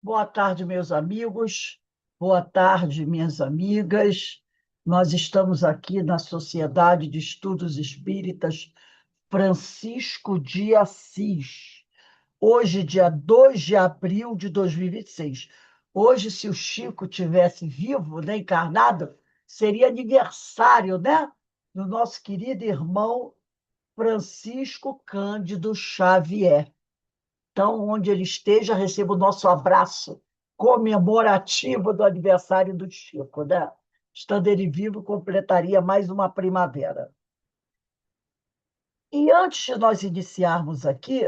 Boa tarde, meus amigos. Boa tarde, minhas amigas. Nós estamos aqui na Sociedade de Estudos Espíritas Francisco de Assis. Hoje, dia 2 de abril de 2026. Hoje, se o Chico tivesse vivo, né, encarnado, seria aniversário, né, do nosso querido irmão Francisco Cândido Xavier. Então, onde ele esteja, receba o nosso abraço comemorativo do aniversário do Chico, né? Estando ele vivo, completaria mais uma primavera. E antes de nós iniciarmos aqui,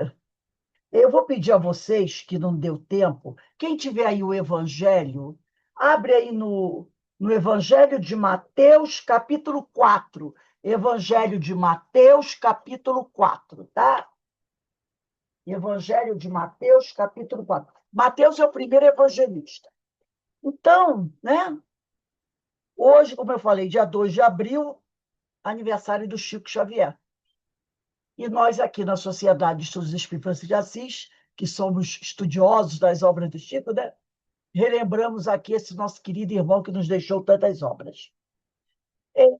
eu vou pedir a vocês, que não deu tempo, quem tiver aí o Evangelho, abre aí no Evangelho de Mateus, capítulo 4. Evangelho de Mateus, capítulo 4, tá? Evangelho de Mateus, capítulo 4. Mateus é o primeiro evangelista. Então, né? Hoje, como eu falei, dia 2 de abril, aniversário do Chico Xavier. E nós aqui na Sociedade de Estudos Espíritas de Assis, que somos estudiosos das obras do Chico, né? Relembramos aqui esse nosso querido irmão que nos deixou tantas obras. E,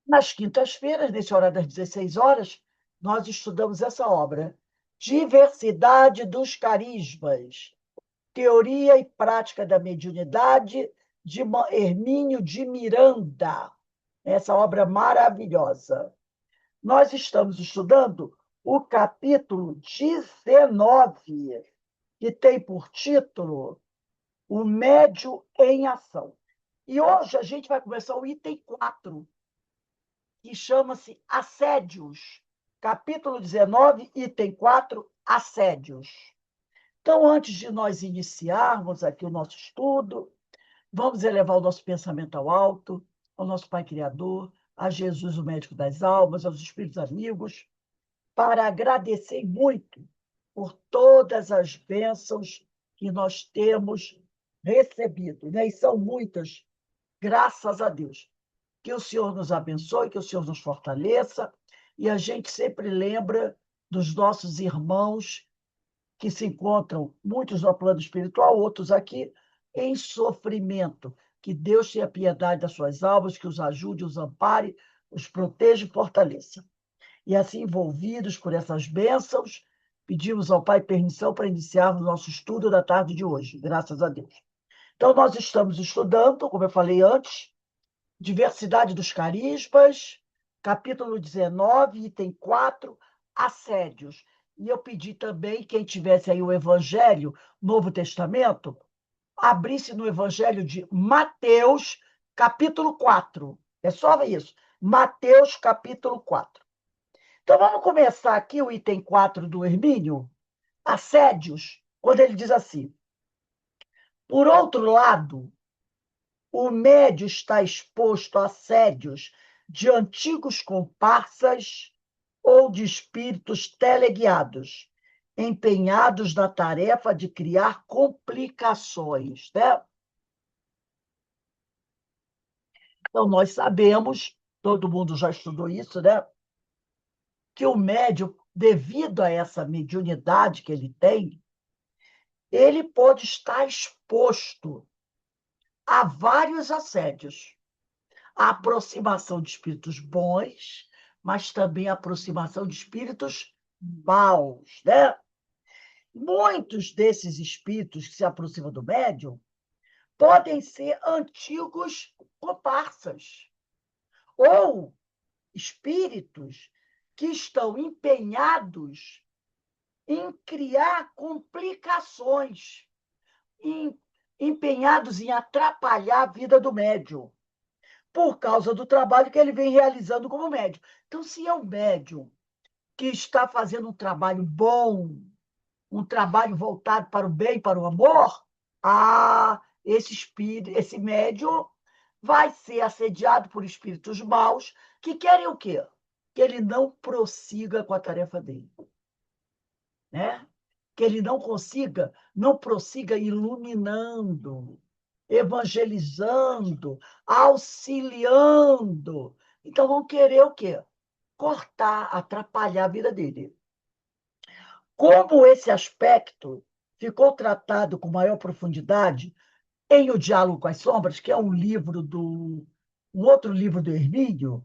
nas quintas-feiras, nesse horário das 16 horas, nós estudamos essa obra, Diversidade dos Carismas, Teoria e Prática da Mediunidade, de Hermínio de Miranda. Essa obra maravilhosa. Nós estamos estudando o capítulo 19, que tem por título O Médio em Ação. E hoje a gente vai começar o item 4, que chama-se Assédios. Capítulo 19, item 4, Assédios. Então, antes de nós iniciarmos aqui o nosso estudo, vamos elevar o nosso pensamento ao alto, ao nosso Pai Criador, a Jesus, o médico das almas, aos espíritos amigos, para agradecer muito por todas as bênçãos que nós temos recebido, né? E são muitas, graças a Deus. Que o Senhor nos abençoe, que o Senhor nos fortaleça, e a gente sempre lembra dos nossos irmãos que se encontram, muitos no plano espiritual, outros aqui, em sofrimento. Que Deus tenha piedade das suas almas, que os ajude, os ampare, os proteja e fortaleça. E assim, envolvidos por essas bênçãos, pedimos ao Pai permissão para iniciarmos o nosso estudo da tarde de hoje, graças a Deus. Então, nós estamos estudando, como eu falei antes, Diversidade dos Carismas, capítulo 19, item 4, Assédios. E eu pedi também, quem tivesse aí o Evangelho, Novo Testamento, abrisse no Evangelho de Mateus, capítulo 4. É só isso. Mateus, capítulo 4. Então, vamos começar aqui o item 4 do Hermínio, Assédios, quando ele diz assim: por outro lado, o médio está exposto a assédios de antigos comparsas ou de espíritos teleguiados, empenhados na tarefa de criar complicações, né? Então, nós sabemos, todo mundo já estudou isso, né? Que o médium, devido a essa mediunidade que ele tem, ele pode estar exposto a vários assédios. A aproximação de espíritos bons, mas também a aproximação de espíritos maus, né? Muitos desses espíritos que se aproximam do médium podem ser antigos comparsas ou espíritos que estão empenhados em criar complicações, em, empenhados em atrapalhar a vida do médium, por causa do trabalho que ele vem realizando como médium. Então, se é um médium que está fazendo um trabalho bom, um trabalho voltado para o bem, para o amor, esse espírito, esse médium vai ser assediado por espíritos maus que querem o quê? Que ele não prossiga com a tarefa dele, né? Que ele não prossiga iluminando, evangelizando, auxiliando. Então vão querer o quê? Cortar, atrapalhar a vida dele. Como esse aspecto ficou tratado com maior profundidade em O Diálogo com as Sombras, que é um outro livro do Hermínio,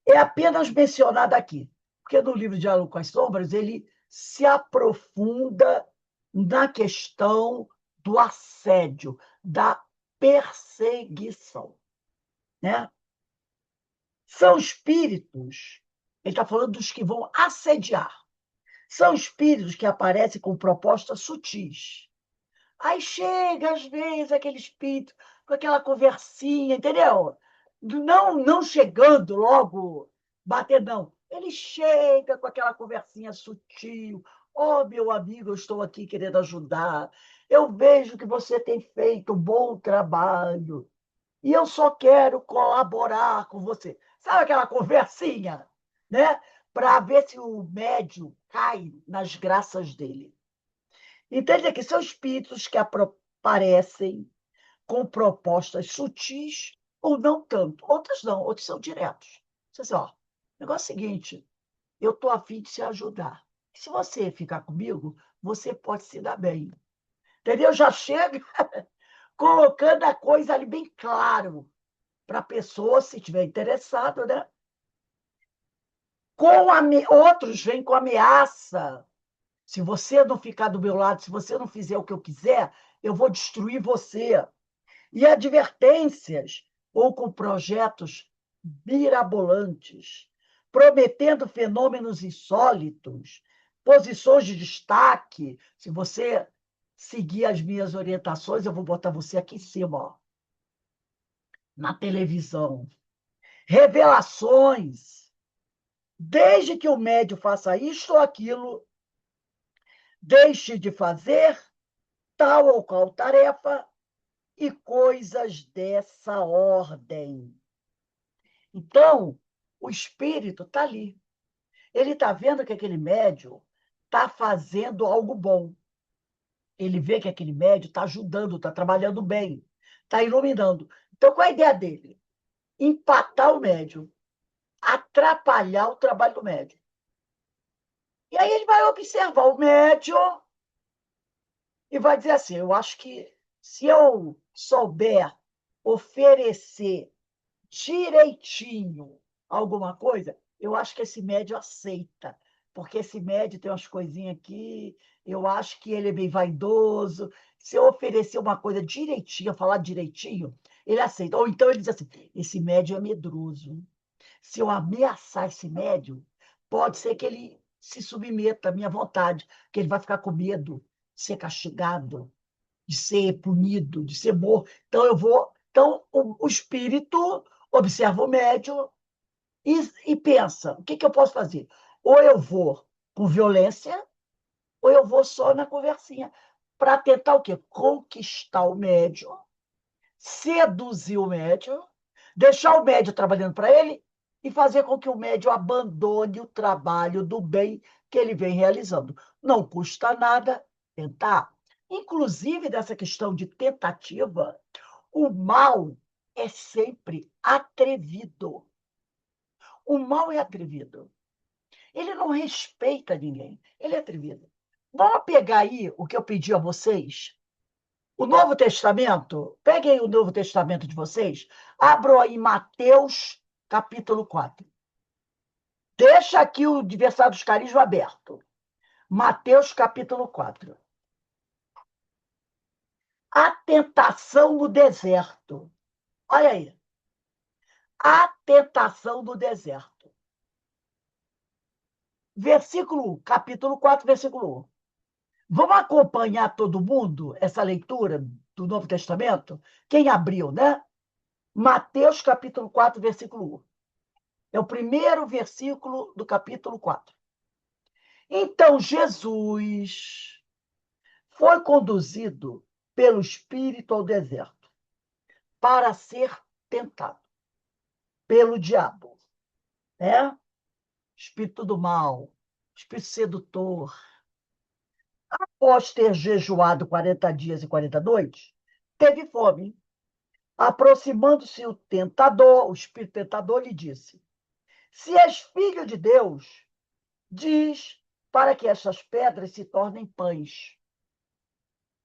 é apenas mencionado aqui, porque no livro Diálogo com as Sombras ele se aprofunda na questão do assédio, da perseguição, né? São espíritos, ele está falando dos que vão assediar, são espíritos que aparecem com propostas sutis. Aí chega, às vezes, aquele espírito com aquela conversinha, entendeu? Não chegando logo, bater, não. Ele chega com aquela conversinha sutil. Oh, meu amigo, eu estou aqui querendo ajudar. Eu vejo que você tem feito um bom trabalho e eu só quero colaborar com você. Sabe aquela conversinha, né? Para ver se o médium cai nas graças dele. Entende que são espíritos que aparecem com propostas sutis ou não tanto. Outros não, outros são diretos. Você diz, ó, o negócio é o seguinte, eu estou a fim de te ajudar. Se você ficar comigo, você pode se dar bem. Entendeu? Já chega colocando a coisa ali bem claro para a pessoa, se tiver interessado, né? Outros vêm com ameaça. Se você não ficar do meu lado, se você não fizer o que eu quiser, eu vou destruir você. E advertências, ou com projetos mirabolantes, prometendo fenômenos insólitos, posições de destaque. Se você seguir as minhas orientações, eu vou botar você aqui em cima, ó, na televisão. Revelações. Desde que o médium faça isto ou aquilo, deixe de fazer tal ou qual tarefa e coisas dessa ordem. Então, o espírito está ali. Ele está vendo que aquele médium está fazendo algo bom. Ele vê que aquele médium está ajudando, está trabalhando bem, está iluminando. Então, qual é a ideia dele? Empatar o médium, atrapalhar o trabalho do médium. E aí ele vai observar o médium e vai dizer assim: eu acho que se eu souber oferecer direitinho alguma coisa, eu acho que esse médio aceita, porque esse médio tem umas coisinhas aqui, eu acho que ele é bem vaidoso. Se eu oferecer uma coisa direitinho, falar direitinho, ele aceita. Ou então ele diz assim: esse médio é medroso. Se eu ameaçar esse médio, pode ser que ele se submeta à minha vontade, que ele vai ficar com medo de ser castigado, de ser punido, de ser morto. Então, eu vou. Então, o espírito observa o médium e pensa: o que, que eu posso fazer? Ou eu vou com violência, ou eu vou só na conversinha, para tentar o quê? Conquistar o médium, seduzir o médium, deixar o médium trabalhando para ele e fazer com que o médium abandone o trabalho do bem que ele vem realizando. Não custa nada tentar. Inclusive, dessa questão de tentativa, o mal é sempre atrevido. O mal é atrevido. Ele não respeita ninguém. Ele é atrevido. Vamos pegar aí o que eu pedi a vocês. O Novo Testamento, peguem o Novo Testamento de vocês, abram aí Mateus, capítulo 4. Deixa aqui o Diversado dos Carismas aberto. Mateus, capítulo 4. A tentação no deserto. Olha aí. A tentação no deserto. Versículo 1, capítulo 4, versículo 1. Vamos acompanhar todo mundo essa leitura do Novo Testamento? Quem abriu, né? Mateus, capítulo 4, versículo 1. É o primeiro versículo do capítulo 4. Então, Jesus foi conduzido pelo Espírito ao deserto para ser tentado pelo diabo, né? Espírito do mal, espírito sedutor. Após ter jejuado 40 dias e 40 noites, teve fome. Aproximando-se o espírito tentador lhe disse: se és filho de Deus, diz para que essas pedras se tornem pães.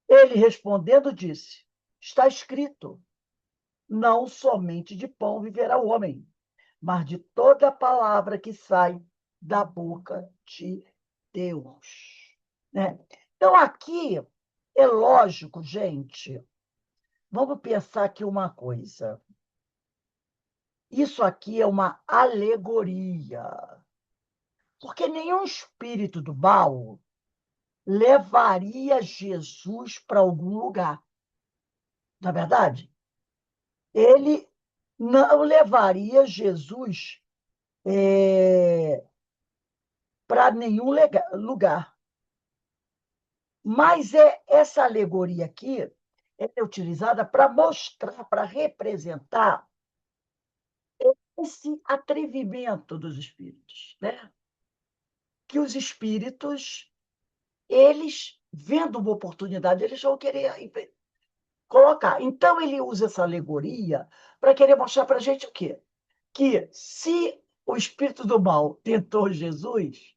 Ele respondendo disse: está escrito, não somente de pão viverá o homem, mas de toda palavra que sai da boca de Deus. Né? Então, aqui é lógico, gente, vamos pensar aqui uma coisa. Isso aqui é uma alegoria, porque nenhum espírito do mal levaria Jesus para algum lugar. Não é verdade? Ele não levaria Jesus para nenhum lugar. Mas essa alegoria aqui é utilizada para mostrar, para representar esse atrevimento dos espíritos, né? Que os espíritos, eles, vendo uma oportunidade, eles vão querer colocar. Então, ele usa essa alegoria para querer mostrar para a gente o quê? Que se o espírito do mal tentou Jesus,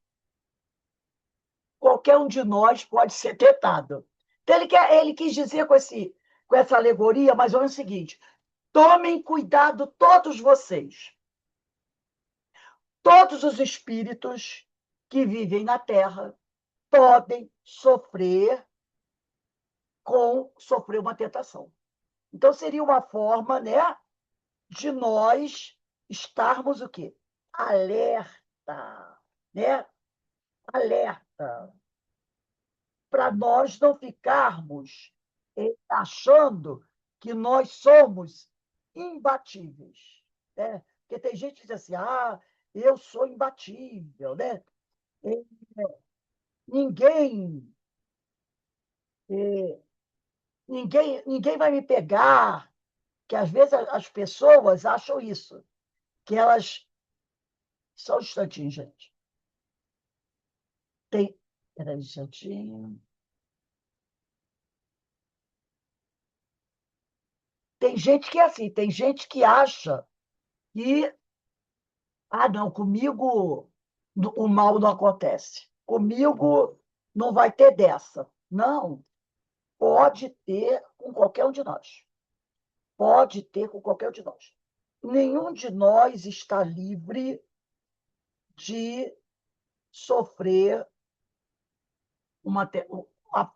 qualquer um de nós pode ser tentado. Então, ele quis dizer com essa alegoria mais ou menos o seguinte: tomem cuidado todos vocês, todos os espíritos que vivem na Terra podem sofrer uma tentação. Então, seria uma forma, né, de nós estarmos o quê? Alerta, né? Alerta, para nós não ficarmos achando que nós somos imbatíveis, né? Porque tem gente que diz assim, eu sou imbatível, né? Ninguém, eh, ninguém vai me pegar, que às vezes as pessoas acham isso, que elas... Só um instantinho, gente. Peraí, um instantinho. Tem gente que é assim, tem gente que acha que, não, comigo o mal não acontece. Comigo não vai ter dessa. Não, pode ter com qualquer um de nós. Pode ter com qualquer um de nós. Nenhum de nós está livre de sofrer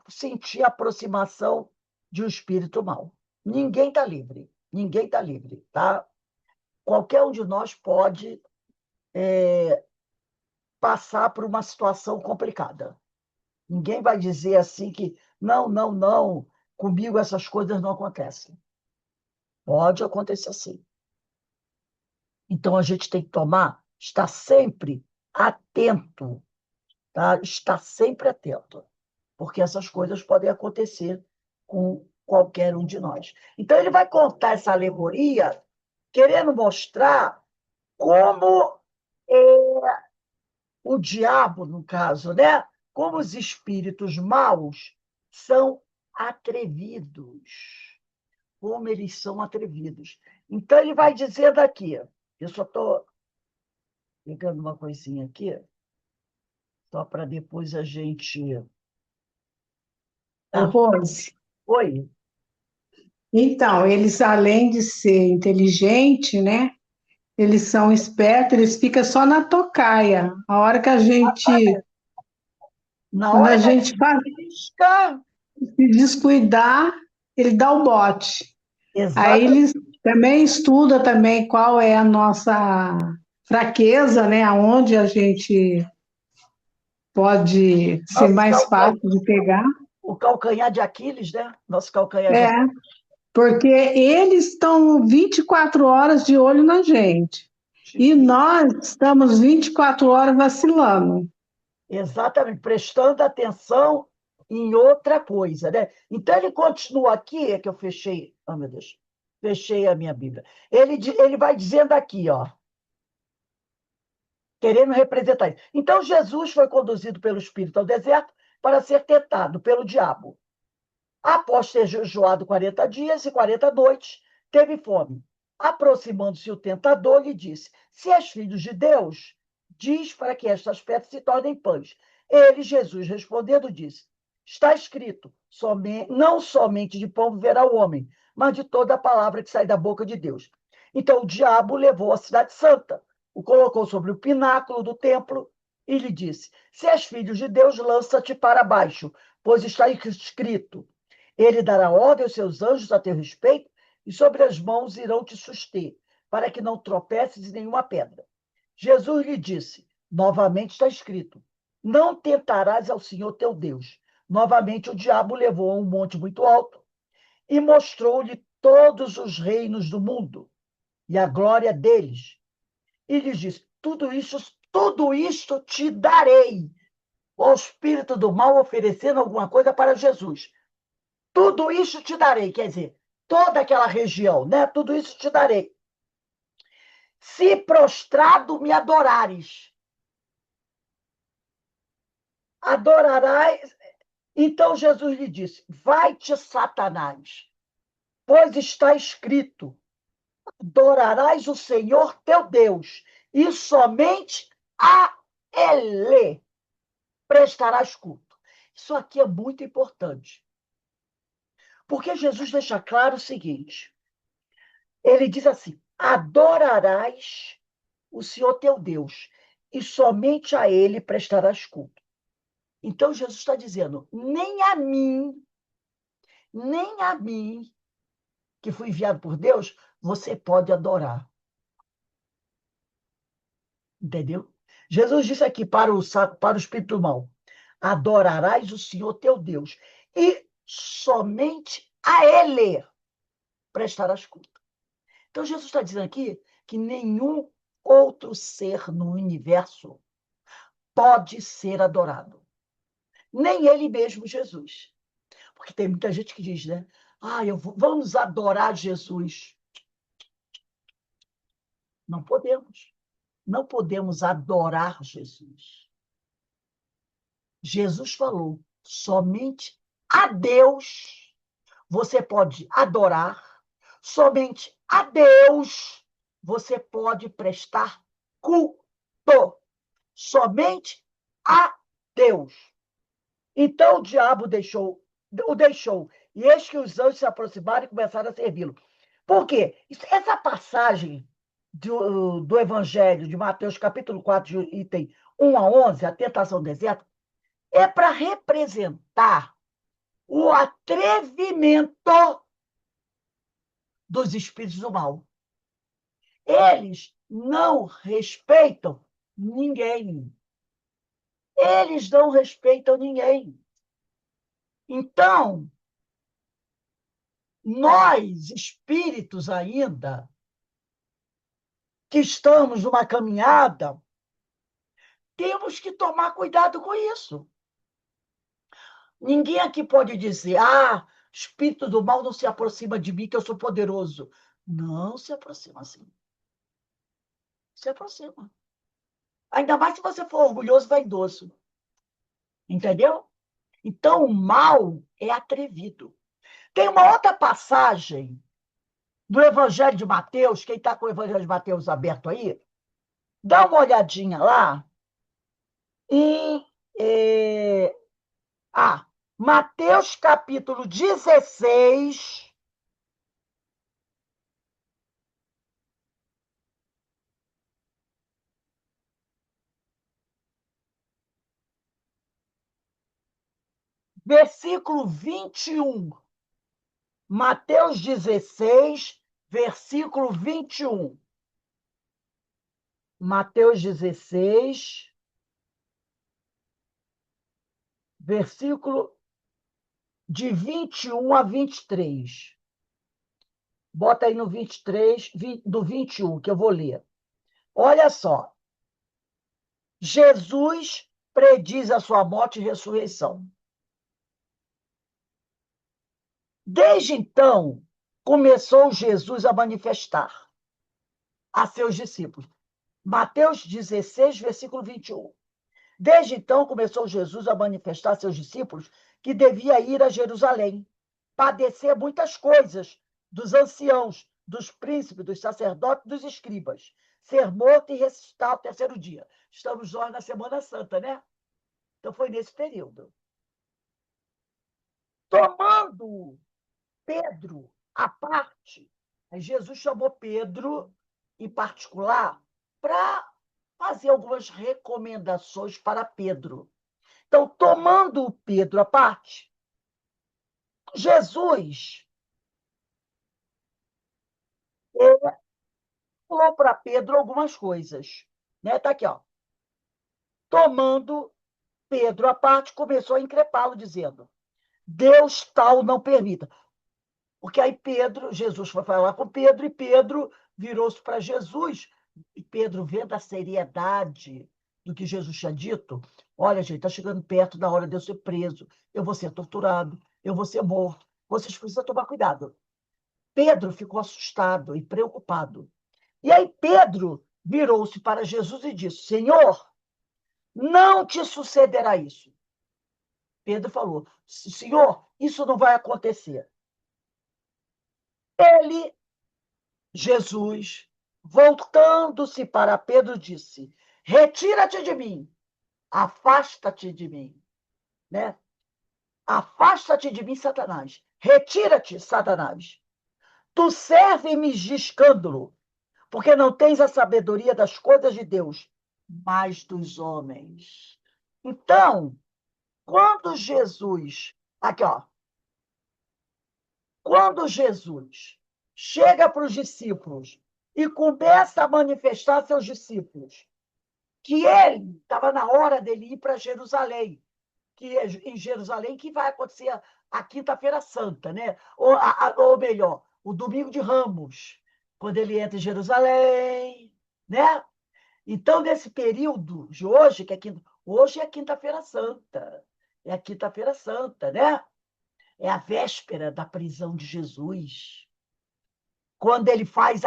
sentir a aproximação de um espírito mau. Ninguém está livre. Ninguém está livre, tá? Qualquer um de nós pode passar por uma situação complicada. Ninguém vai dizer assim que não, não, não, comigo essas coisas não acontecem. Pode acontecer sim. Então a gente tem que estar sempre atento, tá? Estar sempre atento, porque essas coisas podem acontecer com qualquer um de nós. Então ele vai contar essa alegoria querendo mostrar como o diabo, no caso, né? Como os espíritos maus são atrevidos. Como eles são atrevidos. Então, ele vai dizendo aqui, eu só estou pegando uma coisinha aqui, só para depois a gente. Ô, Ah, Rose, oi. então, eles, além de ser inteligente, né? Eles são espertos, eles ficam só na tocaia. A hora que Na quando a hora que a gente gente faz, pisca, se descuidar, ele dá o bote. Aí exatamente, eles também estudam também qual é a nossa fraqueza, né? Aonde a gente pode ser nosso mais fácil de pegar. o calcanhar de Aquiles, né? Nosso calcanhar de É, Aquiles. porque eles estão 24 horas de olho na gente. E nós estamos 24 horas vacilando. Exatamente, prestando atenção em outra coisa, né? Então ele continua aqui, é que eu fechei, oh meu Deus, fechei a minha Bíblia. Ele vai dizendo aqui, ó, querendo representar isso. Então Jesus foi conduzido pelo Espírito ao deserto para ser tentado pelo diabo. Após ter jejuado 40 dias e 40 noites, teve fome. Aproximando-se o tentador, lhe disse: se és filho de Deus, diz para que estas pedras se tornem pães. Ele, Jesus, respondendo, disse: Está escrito, não somente de pão viverá o homem, mas de toda a palavra que sai da boca de Deus. Então o diabo levou a cidade santa, o colocou sobre o pináculo do templo e lhe disse: Se és filho de Deus, lança-te para baixo, pois está escrito: Ele dará ordem aos seus anjos a teu respeito, e sobre as mãos irão te suster, para que não tropeces em nenhuma pedra. Jesus lhe disse: Novamente está escrito: Não tentarás ao Senhor teu Deus. Novamente o diabo levou a um monte muito alto e mostrou-lhe todos os reinos do mundo e a glória deles. E lhes disse: tudo isto te darei. O espírito do mal oferecendo alguma coisa para Jesus. Tudo isso te darei, quer dizer, toda aquela região, né? Tudo isso te darei. Se prostrado me adorares. Adorarás. Então Jesus lhe disse: Vai-te, Satanás, pois está escrito: Adorarás o Senhor teu Deus, e somente a Ele prestarás culto. Isso aqui é muito importante, porque Jesus deixa claro o seguinte: ele diz assim: adorarás o Senhor teu Deus, e somente a Ele prestarás culto. Então Jesus está dizendo: nem a mim, que fui enviado por Deus, você pode adorar. Entendeu? Jesus disse aqui para o espírito do mal: adorarás o Senhor teu Deus, e somente a Ele prestarás culto. Então, Jesus está dizendo aqui que nenhum outro ser no universo pode ser adorado. Nem ele mesmo, Jesus. Porque tem muita gente que diz, né? Vamos adorar Jesus. Não podemos. Não podemos adorar Jesus. Jesus falou: somente a Deus você pode adorar, somente a Deus você pode prestar culto. Somente a Deus. Então o diabo o deixou, e eis que os anjos se aproximaram e começaram a servi-lo. Por quê? Essa passagem do Evangelho de Mateus, capítulo 4, item 1 a 11, a tentação do deserto, é para representar o atrevimento dos espíritos do mal. Eles não respeitam ninguém. Eles não respeitam ninguém. Então, nós, espíritos ainda, que estamos numa caminhada, temos que tomar cuidado com isso. Ninguém aqui pode dizer: espírito do mal não se aproxima de mim, que eu sou poderoso. Não se aproxima assim. Se aproxima. Ainda mais se você for orgulhoso e vaidoso. Entendeu? Então, o mal é atrevido. Tem uma outra passagem do Evangelho de Mateus, quem está com o Evangelho de Mateus aberto aí, dá uma olhadinha lá em Mateus capítulo 16, versículo 21. Mateus 16, versículo 21. Mateus 16, versículo de 21 a 23. Bota aí no 23, do 21, que eu vou ler. Olha só. Jesus prediz a sua morte e ressurreição. Desde então, começou Jesus a manifestar a seus discípulos. Mateus 16, versículo 21. Desde então, começou Jesus a manifestar a seus discípulos que devia ir a Jerusalém, padecer muitas coisas dos anciãos, dos príncipes, dos sacerdotes, dos escribas, ser morto e ressuscitar ao terceiro dia. Estamos nós na Semana Santa, né? Então, foi nesse período. Tomando Pedro à parte, aí Jesus chamou Pedro, em particular, para fazer algumas recomendações para Pedro. Então, tomando Pedro à parte, Jesus falou para Pedro algumas coisas. Né? Tá aqui, ó. Tomando Pedro à parte, começou a increpá-lo, dizendo: Deus tal não permita. Porque aí Jesus foi falar com Pedro, e Pedro virou-se para Jesus, e Pedro, vendo a seriedade do que Jesus tinha dito, olha, gente, está chegando perto da hora de eu ser preso, eu vou ser torturado, eu vou ser morto, vocês precisam tomar cuidado. Pedro ficou assustado e preocupado. E aí Pedro virou-se para Jesus e disse: Senhor, não te sucederá isso. Pedro falou: Senhor, isso não vai acontecer. Ele, Jesus, voltando-se para Pedro, disse: Retira-te de mim, afasta-te de mim, né? Afasta-te de mim, Satanás. Retira-te, Satanás. Tu serve-me de escândalo, porque não tens a sabedoria das coisas de Deus, mas dos homens. Então, quando Jesus, aqui ó, quando Jesus chega para os discípulos e começa a manifestar a seus discípulos que ele estava na hora dele ir para Jerusalém, que é em Jerusalém que vai acontecer a Quinta-feira Santa, né? Ou melhor, o Domingo de Ramos, quando ele entra em Jerusalém, né? Então, nesse período de hoje, hoje é Quinta-feira Santa, é a Quinta-feira Santa, né? É a véspera da prisão de Jesus. Quando ele faz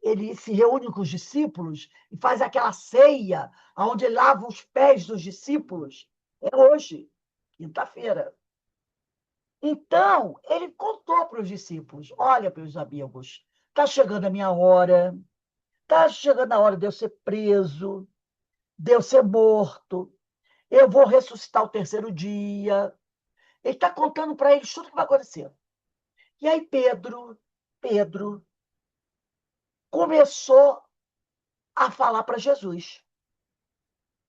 ele se reúne com os discípulos e faz aquela ceia, onde ele lava os pés dos discípulos, é hoje, quinta-feira. Então, ele contou para os discípulos: olha, meus amigos, está chegando a minha hora, está chegando a hora de eu ser preso, de eu ser morto, eu vou ressuscitar o terceiro dia. Ele está contando para eles tudo o que vai acontecer. E aí Pedro começou a falar para Jesus: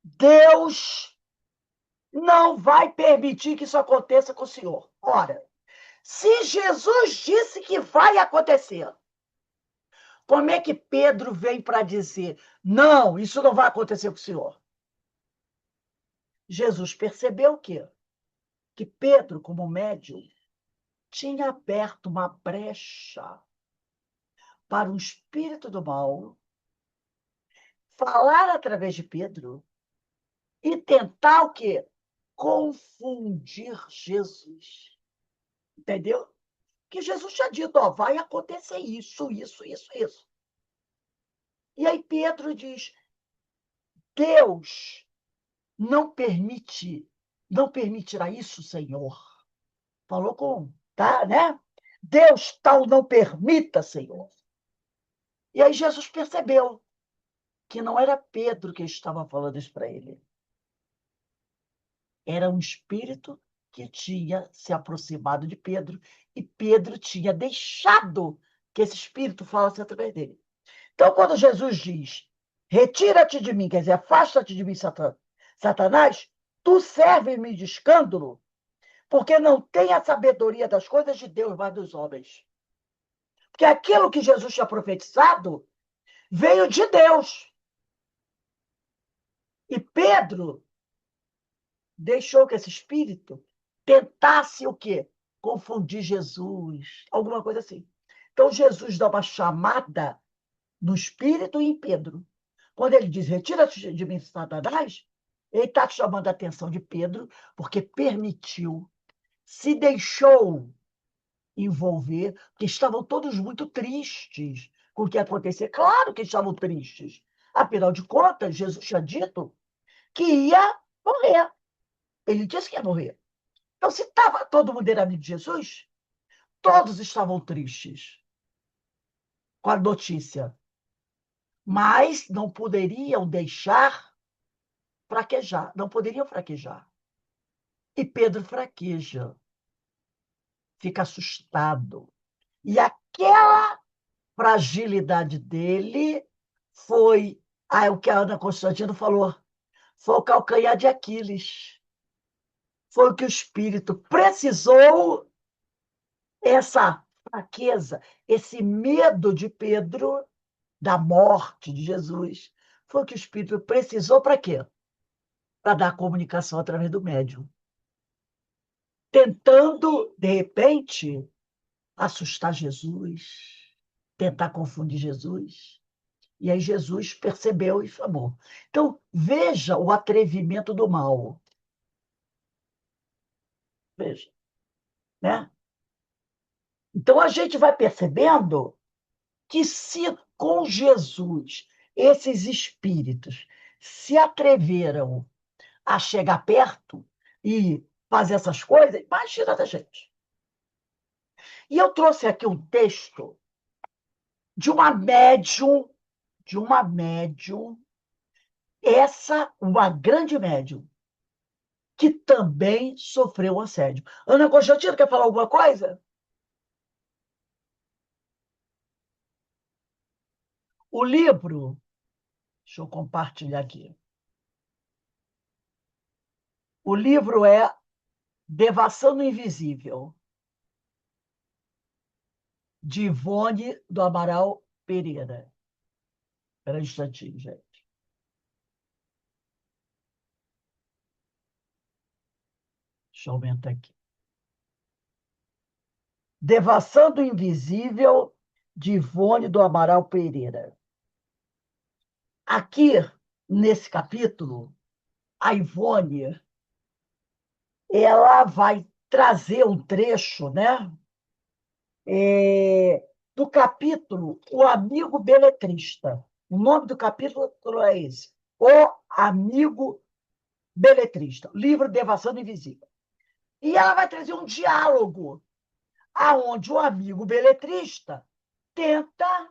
Deus não vai permitir que isso aconteça com o senhor. Ora, se Jesus disse que vai acontecer, como é que Pedro vem para dizer: não, isso não vai acontecer com o senhor? Jesus percebeu o quê? Que Pedro, como médium, tinha aberto uma brecha para o espírito do mal falar através de Pedro e tentar o quê? Confundir Jesus. Entendeu? Que Jesus tinha dito: ó, vai acontecer isso, isso, isso, isso. E aí Pedro diz: Deus não permite, não permitirá isso, Senhor. Falou com, tá, né? Deus tal não permita, Senhor. E aí Jesus percebeu que não era Pedro que estava falando isso para ele. Era um espírito que tinha se aproximado de Pedro e Pedro tinha deixado que esse espírito falasse através dele. Então, quando Jesus diz: retira-te de mim, quer dizer, afasta-te de mim, Satanás, tu serve-me de escândalo, porque não tem a sabedoria das coisas de Deus, mas dos homens. Porque aquilo que Jesus tinha profetizado veio de Deus. E Pedro deixou que esse espírito tentasse o quê? Confundir Jesus, alguma coisa assim. Então, Jesus dá uma chamada no espírito e em Pedro. Quando ele diz: retira-te de mim, Satanás, ele está chamando a atenção de Pedro, porque permitiu, se deixou envolver, porque estavam todos muito tristes com o que ia acontecer. Claro que estavam tristes. Afinal de contas, Jesus tinha dito que ia morrer. Ele disse que ia morrer. Então, se tava, todo mundo era amigo de Jesus, todos estavam tristes com a notícia, mas não poderiam deixar fraquejar, não poderiam fraquejar. E Pedro fraqueja, fica assustado. E aquela fragilidade dele foi o que a Ana Constantino falou, foi o calcanhar de Aquiles. Foi o que o Espírito precisou, essa fraqueza, esse medo de Pedro, da morte de Jesus, foi o que o Espírito precisou para quê? Para dar comunicação através do médium. Tentando, de repente, assustar Jesus, tentar confundir Jesus. E aí Jesus percebeu e chamou. Então, veja o atrevimento do mal. Veja, né? Então, a gente vai percebendo que se com Jesus esses espíritos se atreveram a chegar perto e fazer essas coisas, imagina da gente. E eu trouxe aqui um texto de uma médium, uma grande médium, que também sofreu assédio. Ana Constantino, quer falar alguma coisa? O livro, deixa eu compartilhar aqui. O livro é Devassando o Invisível, de Ivone do Amaral Pereira. Espera um instantinho, gente. Deixa eu aumentar aqui. Devassando o Invisível, de Ivone do Amaral Pereira. Aqui, nesse capítulo, a Ivone, ela vai trazer um trecho, né? Do capítulo O Amigo Beletrista. O nome do capítulo é esse. O Amigo Beletrista. Livro Devassando Invisível. E ela vai trazer um diálogo aonde o amigo beletrista tenta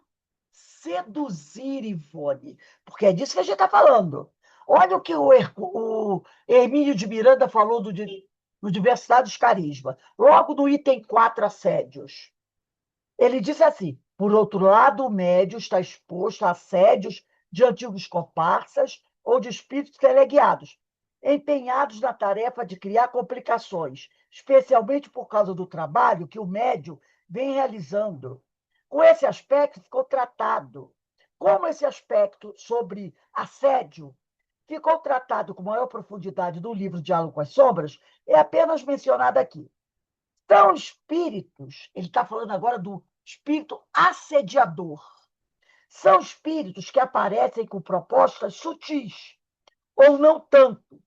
seduzir Ivone. Porque é disso que a gente está falando. Olha o que o Hermínio de Miranda falou do Diversidade dos Carisma. Logo no item 4, assédios. Ele disse assim: por outro lado, o médio está exposto a assédios de antigos comparsas ou de espíritos teleguiados, empenhados na tarefa de criar complicações, especialmente por causa do trabalho que o médio vem realizando. Com esse aspecto, ficou tratado. Como esse aspecto sobre assédio ficou tratado com maior profundidade no livro Diálogo com as Sombras, é apenas mencionado aqui. São espíritos, ele está falando agora do espírito assediador. São espíritos que aparecem com propostas sutis, ou não tanto,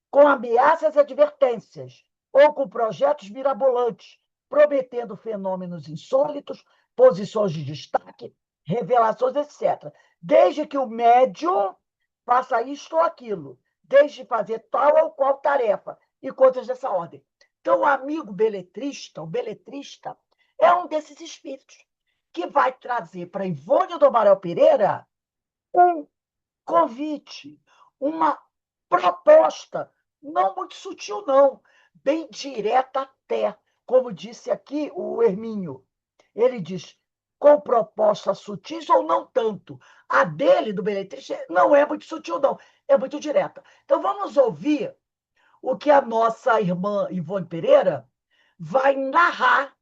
com ameaças e advertências, ou com projetos mirabolantes, prometendo fenômenos insólitos, posições de destaque, revelações, etc. Desde que o médium faça isto ou aquilo, desde fazer tal ou qual tarefa, e coisas dessa ordem. Então, o amigo beletrista, o beletrista, é um desses espíritos que vai trazer para Ivone do Amaral Pereira um convite, uma proposta, não muito sutil, não, bem direta até, como disse aqui o Hermínio. Ele diz, com propostas sutis ou não tanto. A dele, do beletrista, não é muito sutil, não, é muito direta. Então, vamos ouvir o que a nossa irmã Ivone Pereira vai narrar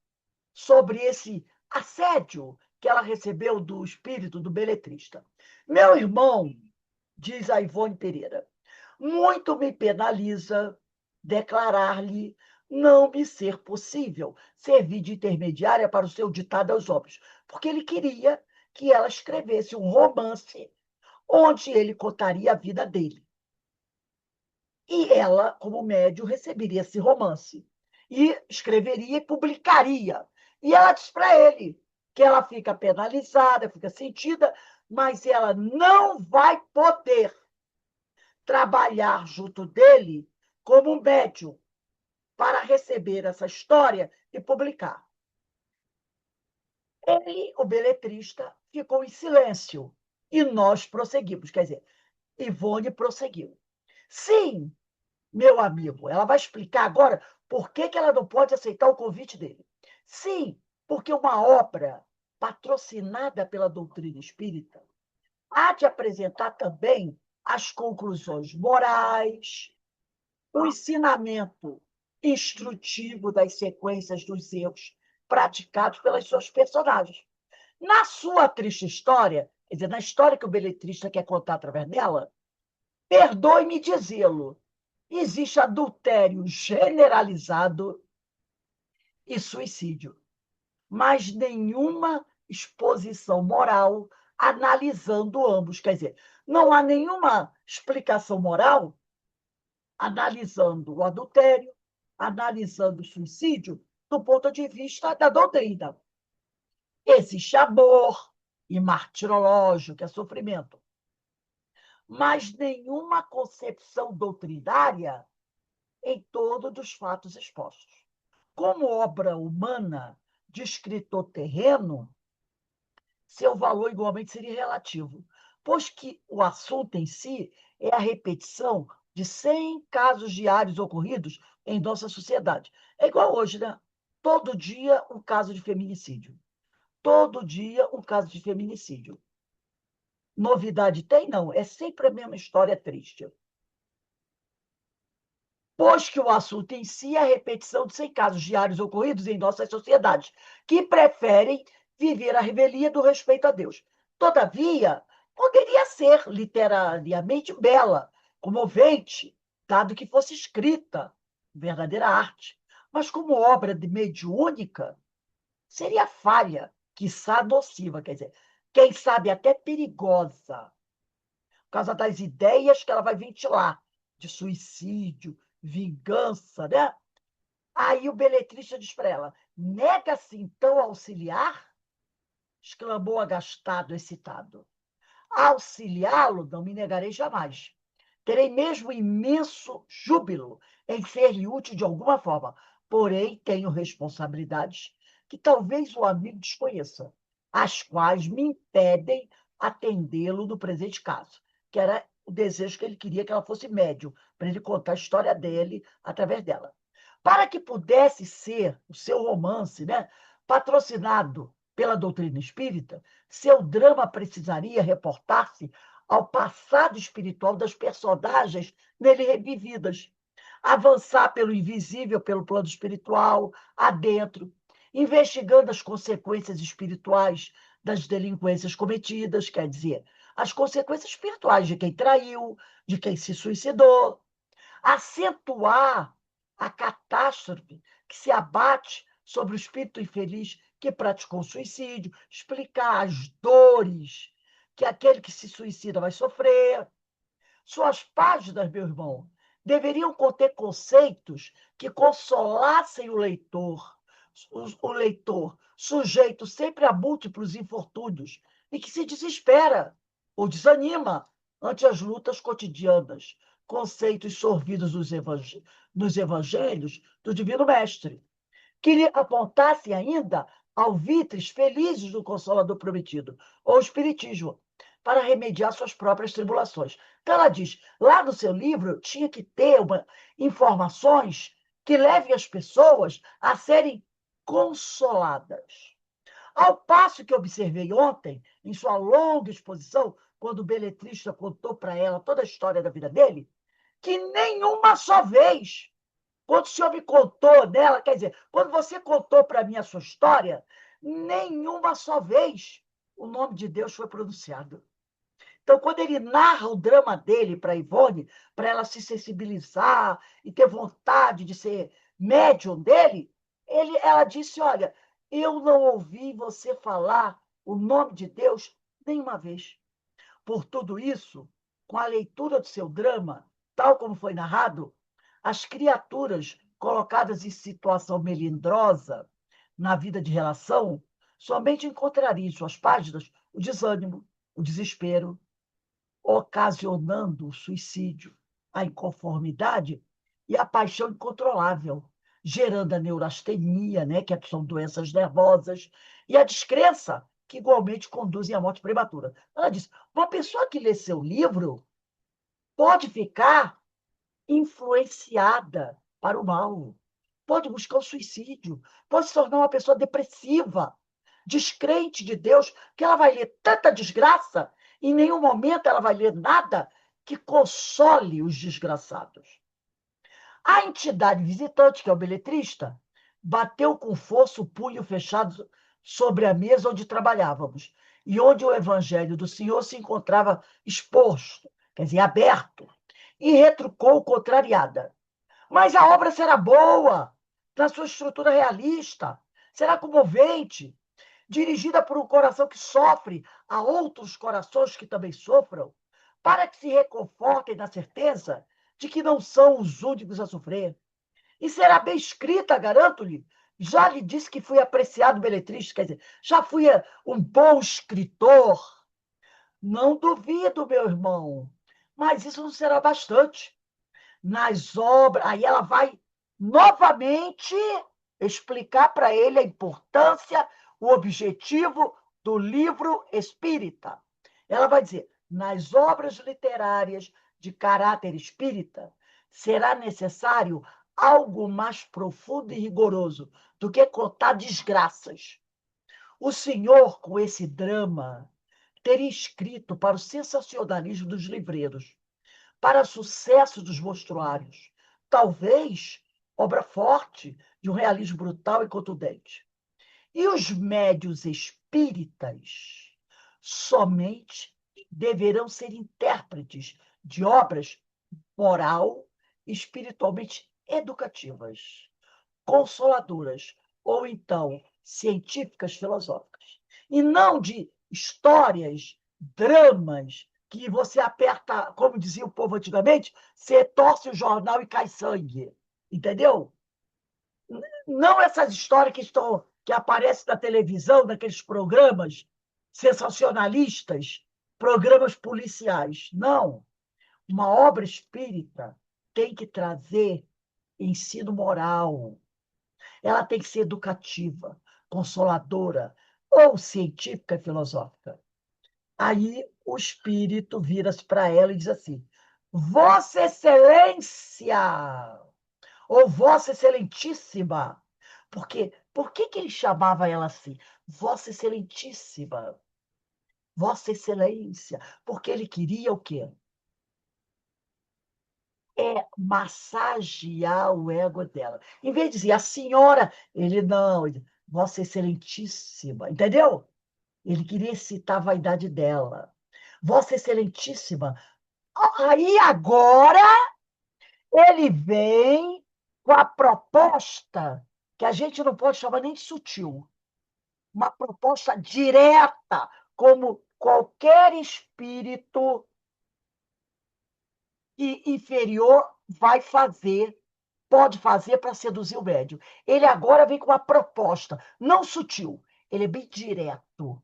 sobre esse assédio que ela recebeu do espírito do beletrista. Meu irmão, diz a Ivone Pereira, muito me penaliza declarar-lhe não me ser possível servir de intermediária para o seu ditado aos homens, porque ele queria que ela escrevesse um romance onde ele contaria a vida dele. E ela, como médium, receberia esse romance e escreveria e publicaria. E ela diz para ele que ela fica penalizada, fica sentida, mas ela não vai poder trabalhar junto dele como médium para receber essa história e publicar. Ele, o beletrista, ficou em silêncio e nós prosseguimos. Quer dizer, Ivone prosseguiu. Sim, meu amigo. Ela vai explicar agora por que ela não pode aceitar o convite dele. Sim, porque uma obra patrocinada pela doutrina espírita há de apresentar também as conclusões morais, o ensinamento instrutivo das sequências dos erros praticados pelas suas personagens. Na sua triste história, quer dizer, na história que o beletrista quer contar através dela, perdoe-me dizê-lo, existe adultério generalizado e suicídio, mas nenhuma exposição moral analisando ambos. Quer dizer, não há nenhuma explicação moral analisando o adultério, analisando o suicídio do ponto de vista da doutrina. Existe amor e martirológio, que é sofrimento, mas nenhuma concepção doutrinária em torno dos fatos expostos. Como obra humana de escritor terreno, seu valor igualmente seria relativo, pois que o assunto em si é a repetição de 100 casos diários ocorridos em nossa sociedade. É igual hoje, né? Todo dia um caso de feminicídio. Todo dia um caso de feminicídio. Novidade tem? Não. É sempre a mesma história triste. Pois que o assunto em si é a repetição de 100 casos diários ocorridos em nossas sociedades, que preferem viver a revelia do respeito a Deus. Todavia, poderia ser literariamente bela, comovente, dado que fosse escrita, verdadeira arte. Mas como obra de mediúnica, seria falha, quiçá nociva, quer dizer, quem sabe até perigosa, por causa das ideias que ela vai ventilar, de suicídio, vingança, né? Aí o beletrista diz para ela: nega-se então a auxiliar? Exclamou agastado, excitado. Auxiliá-lo não me negarei jamais. Terei mesmo imenso júbilo em ser-lhe útil de alguma forma, porém tenho responsabilidades que talvez o amigo desconheça, as quais me impedem atendê-lo no presente caso, que era o desejo que ele queria que ela fosse médium, para ele contar a história dele através dela. Para que pudesse ser o seu romance, né, patrocinado pela doutrina espírita, seu drama precisaria reportar-se ao passado espiritual das personagens nele revividas, avançar pelo invisível, pelo plano espiritual, adentro, investigando as consequências espirituais das delinquências cometidas, quer dizer, as consequências espirituais de quem traiu, de quem se suicidou, acentuar a catástrofe que se abate sobre o espírito infeliz que praticou suicídio, explicar as dores que aquele que se suicida vai sofrer. Suas páginas, meu irmão, deveriam conter conceitos que consolassem o leitor, sujeito sempre a múltiplos infortúnios, e que se desespera ou desanima ante as lutas cotidianas, conceitos sorvidos nos evangelhos do Divino Mestre, que lhe apontassem ainda alvitres felizes do Consolador Prometido, ou Espiritismo, para remediar suas próprias tribulações. Então, ela diz, lá no seu livro tinha que ter informações que levem as pessoas a serem consoladas. Ao passo que observei ontem, em sua longa exposição, quando o beletrista contou para ela toda a história da vida dele, que nenhuma só vez, quando o senhor me contou dela, quer dizer, quando você contou para mim a sua história, nenhuma só vez o nome de Deus foi pronunciado. Então, quando ele narra o drama dele para Ivone, para ela se sensibilizar e ter vontade de ser médium dele, ela disse: olha, eu não ouvi você falar o nome de Deus nenhuma vez. Por tudo isso, com a leitura do seu drama, tal como foi narrado, as criaturas colocadas em situação melindrosa na vida de relação somente encontrariam em suas páginas o desânimo, o desespero, ocasionando o suicídio, a inconformidade e a paixão incontrolável, gerando a neurastenia, né, que são doenças nervosas, e a descrença, que igualmente conduzem à morte prematura. Ela diz: uma pessoa que lê seu livro pode ficar influenciada para o mal, pode buscar o suicídio, pode se tornar uma pessoa depressiva, descrente de Deus, que ela vai ler tanta desgraça, e em nenhum momento ela vai ler nada que console os desgraçados. A entidade visitante, que é o beletrista, bateu com força o punho fechado sobre a mesa onde trabalhávamos e onde o evangelho do Senhor se encontrava exposto, quer dizer, aberto, e retrucou contrariada. Mas a obra será boa, na sua estrutura realista, será comovente, dirigida por um coração que sofre a outros corações que também sofram, para que se reconfortem na certeza de que não são os únicos a sofrer. E será bem escrita, garanto-lhe. Já lhe disse que fui apreciado beletrista, quer dizer, já fui um bom escritor. Não duvido, meu irmão, mas isso não será bastante. Nas obras, aí ela vai novamente explicar para ele a importância, o objetivo do livro espírita. Ela vai dizer: nas obras literárias de caráter espírita, será necessário algo mais profundo e rigoroso do que contar desgraças. O senhor, com esse drama, teria escrito para o sensacionalismo dos livreiros, para sucesso dos monstruários. Talvez obra forte de um realismo brutal e contundente. E os médios espíritas somente deverão ser intérpretes de obras moral e espiritualmente educativas, consoladoras ou então científicas, filosóficas, e não de histórias, dramas que você aperta, como dizia o povo antigamente, você torce o jornal e cai sangue, entendeu? Não essas histórias que aparecem na televisão, naqueles programas sensacionalistas, programas policiais. Não. Uma obra espírita tem que trazer ensino moral, ela tem que ser educativa, consoladora, ou científica e filosófica. Aí o espírito vira-se para ela e diz assim: Vossa Excelência, ou Vossa Excelentíssima. Porque, por que ele chamava ela assim? Vossa Excelentíssima, Vossa Excelência. Porque ele queria o quê? Massagear o ego dela. Em vez de dizer a senhora, ele não, Vossa Excelentíssima, entendeu? Ele queria excitar a vaidade dela. Vossa Excelentíssima. Aí agora ele vem com a proposta que a gente não pode chamar nem de sutil, uma proposta direta, como qualquer espírito inferior vai fazer, pode fazer para seduzir o médium. Ele agora vem com uma proposta, não sutil, ele é bem direto.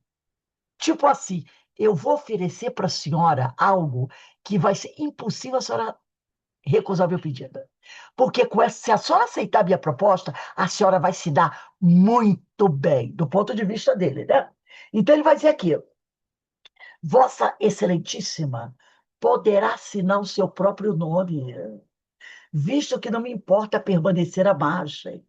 Tipo assim, eu vou oferecer para a senhora algo que vai ser impossível a senhora recusar meu pedido. Porque se a senhora aceitar a minha proposta, a senhora vai se dar muito bem, do ponto de vista dele, né? Então ele vai dizer aqui: Vossa Excelentíssima poderá assinar o seu próprio nome, visto que não me importa permanecer à margem.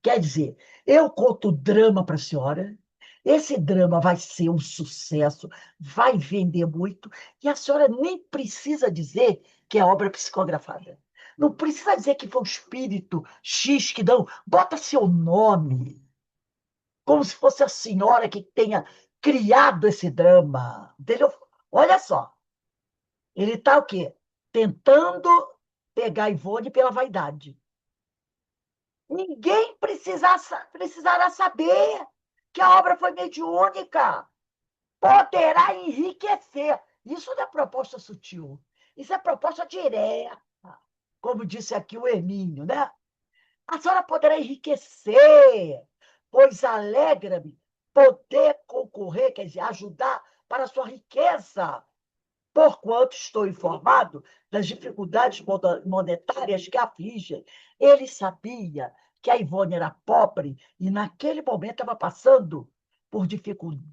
Quer dizer, eu conto drama para a senhora, esse drama vai ser um sucesso, vai vender muito, e a senhora nem precisa dizer que é obra psicografada. Não precisa dizer que foi o espírito X que não. Bota seu nome, como se fosse a senhora que tenha criado esse drama. Entendeu? Olha só, ele está o quê? Tentando pegar a Ivone pela vaidade. Ninguém precisará saber que a obra foi mediúnica. Poderá enriquecer. Isso não é proposta sutil. Isso é proposta direta. Como disse aqui o Hermínio, né? A senhora poderá enriquecer, pois alegra-me poder concorrer, quer dizer, ajudar para a sua riqueza, porquanto estou informado das dificuldades monetárias que a afligem. Ele sabia que a Ivone era pobre e, naquele momento, estava passando por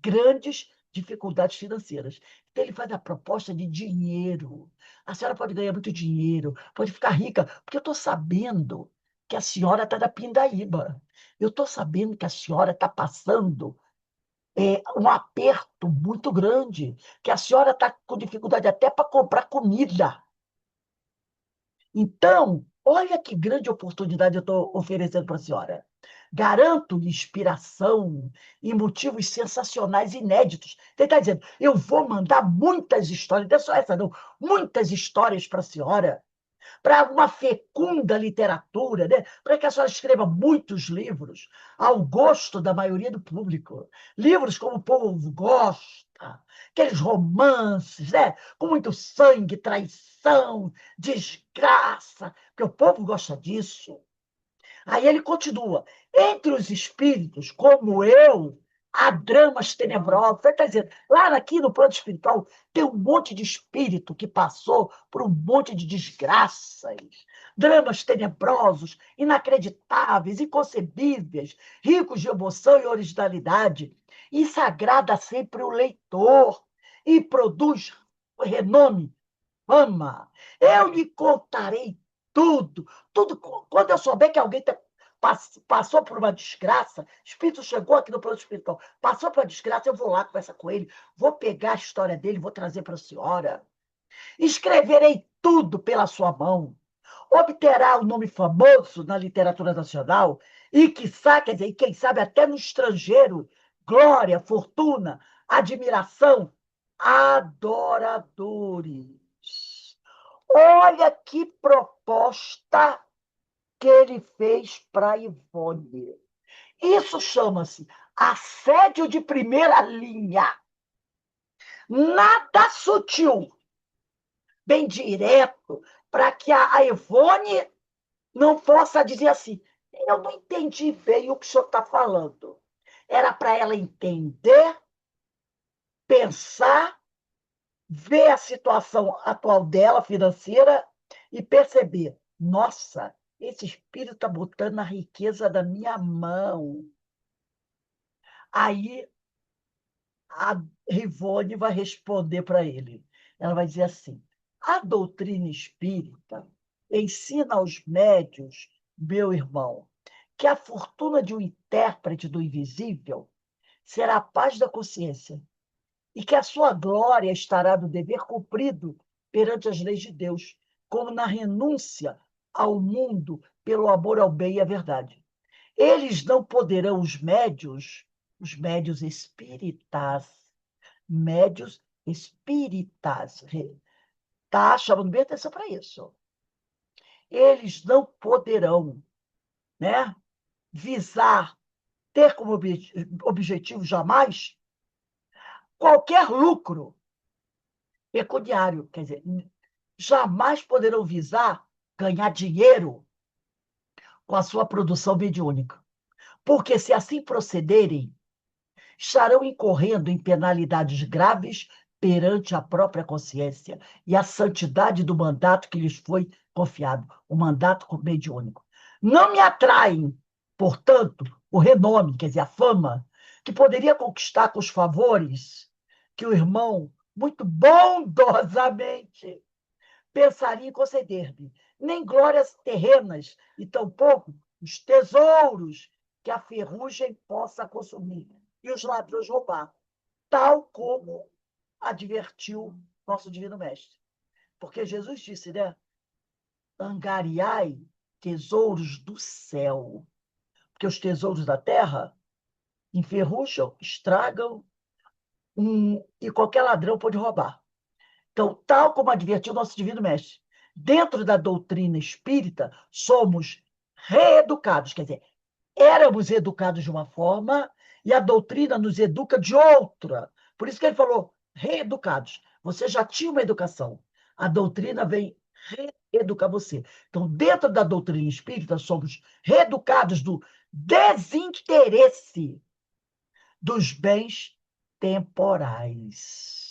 grandes dificuldades financeiras. Então, ele faz a proposta de dinheiro. A senhora pode ganhar muito dinheiro, pode ficar rica, porque eu estou sabendo que a senhora está da Pindaíba. Eu estou sabendo que a senhora está passando um aperto muito grande, que a senhora está com dificuldade até para comprar comida. Então, olha que grande oportunidade eu estou oferecendo para a senhora. Garanto-lhe inspiração e motivos sensacionais, inéditos. Ele está dizendo, eu vou mandar muitas histórias, não é só essa não, muitas histórias para a senhora, para uma fecunda literatura, né? Para que a senhora escreva muitos livros ao gosto da maioria do público. Livros como o povo gosta, aqueles romances, né? Com muito sangue, traição, desgraça, porque o povo gosta disso. Aí ele continua. Entre os espíritos, como eu, há dramas tenebrosos. Ele está dizendo, lá aqui no plano espiritual, tem um monte de espírito que passou por um monte de desgraças, dramas tenebrosos, inacreditáveis, inconcebíveis, ricos de emoção e originalidade. Isso agrada sempre o leitor e produz renome, fama. Eu lhe contarei tudo, tudo. Quando eu souber que alguém passou por uma desgraça, espírito chegou aqui no plano espiritual, passou por uma desgraça, eu vou lá conversar com ele, vou pegar a história dele, vou trazer para a senhora. Escreverei tudo pela sua mão. Obterá um nome famoso na literatura nacional e, quiçá, quer dizer, e quem sabe até no estrangeiro, glória, fortuna, admiração, adoradores. Olha que proposta que ele fez para Ivone. Isso chama-se assédio de primeira linha. Nada sutil, bem direto, para que a Ivone não possa dizer assim: eu não entendi bem o que o senhor está falando. Era para ela entender, pensar, ver a situação atual dela, financeira, e perceber: nossa, esse espírito está botando a riqueza da minha mão. Aí a Rivone vai responder para ele. Ela vai dizer assim: a doutrina espírita ensina aos médios, meu irmão, que a fortuna de um intérprete do invisível será a paz da consciência e que a sua glória estará no dever cumprido perante as leis de Deus, como na renúncia ao mundo pelo amor ao bem e à verdade. Eles não poderão, os médios espíritas, tá chamando bem atenção para isso. Eles não poderão, né, visar, ter como objetivo jamais qualquer lucro pecuniário, quer dizer, jamais poderão visar ganhar dinheiro com a sua produção mediúnica. Porque se assim procederem, estarão incorrendo em penalidades graves perante a própria consciência e a santidade do mandato que lhes foi confiado, o mandato mediúnico. Não me atraem, portanto, o renome, quer dizer, a fama, que poderia conquistar com os favores que o irmão, muito bondosamente, pensaria em conceder-me, nem glórias terrenas, e tampouco os tesouros que a ferrugem possa consumir e os ladrões roubar, tal como advertiu nosso Divino Mestre. Porque Jesus disse, né? Angariai tesouros do céu. Porque os tesouros da terra enferrujam, estragam, e qualquer ladrão pode roubar. Então, tal como advertiu nosso Divino Mestre, dentro da doutrina espírita, somos reeducados, quer dizer, éramos educados de uma forma e a doutrina nos educa de outra. Por isso que ele falou, reeducados. Você já tinha uma educação. A doutrina vem reeducar você. Então, dentro da doutrina espírita, somos reeducados do desinteresse dos bens temporais.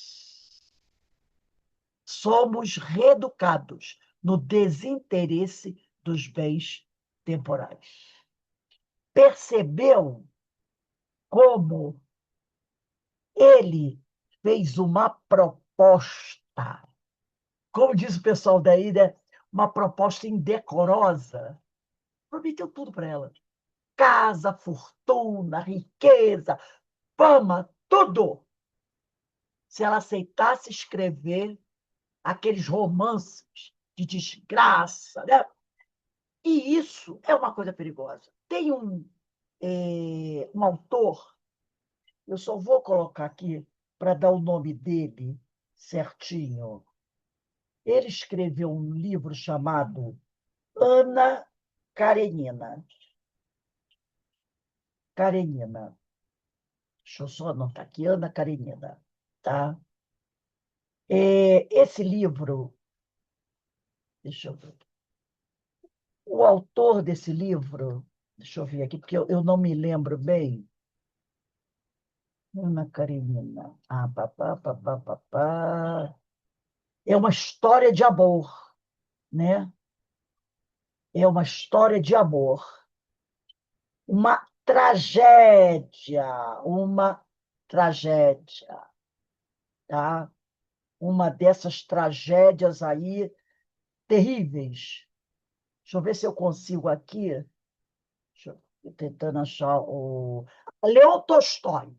Somos reeducados no desinteresse dos bens temporais. Percebeu como ele fez uma proposta proposta, como diz o pessoal daí, né? Uma proposta indecorosa. Prometeu tudo para ela. Casa, fortuna, riqueza, fama, tudo. Se ela aceitasse escrever aqueles romances de desgraça, né? E isso é uma coisa perigosa. Tem um autor, eu só vou colocar aqui para dar o nome dele certinho. Ele escreveu um livro chamado Ana Karenina. Karenina. Deixa eu só anotar aqui, Ana Karenina. Tá? Esse livro, deixa eu ver. O autor desse livro, deixa eu ver aqui, porque eu não me lembro bem. Ana Karenina. Ah, papá, papá, papá. É uma história de amor, né? É uma história de amor. Uma tragédia, uma tragédia, tá? Uma dessas tragédias aí terríveis. Deixa eu ver se eu consigo aqui. Deixa eu tentando achar o. Leon Tolstói.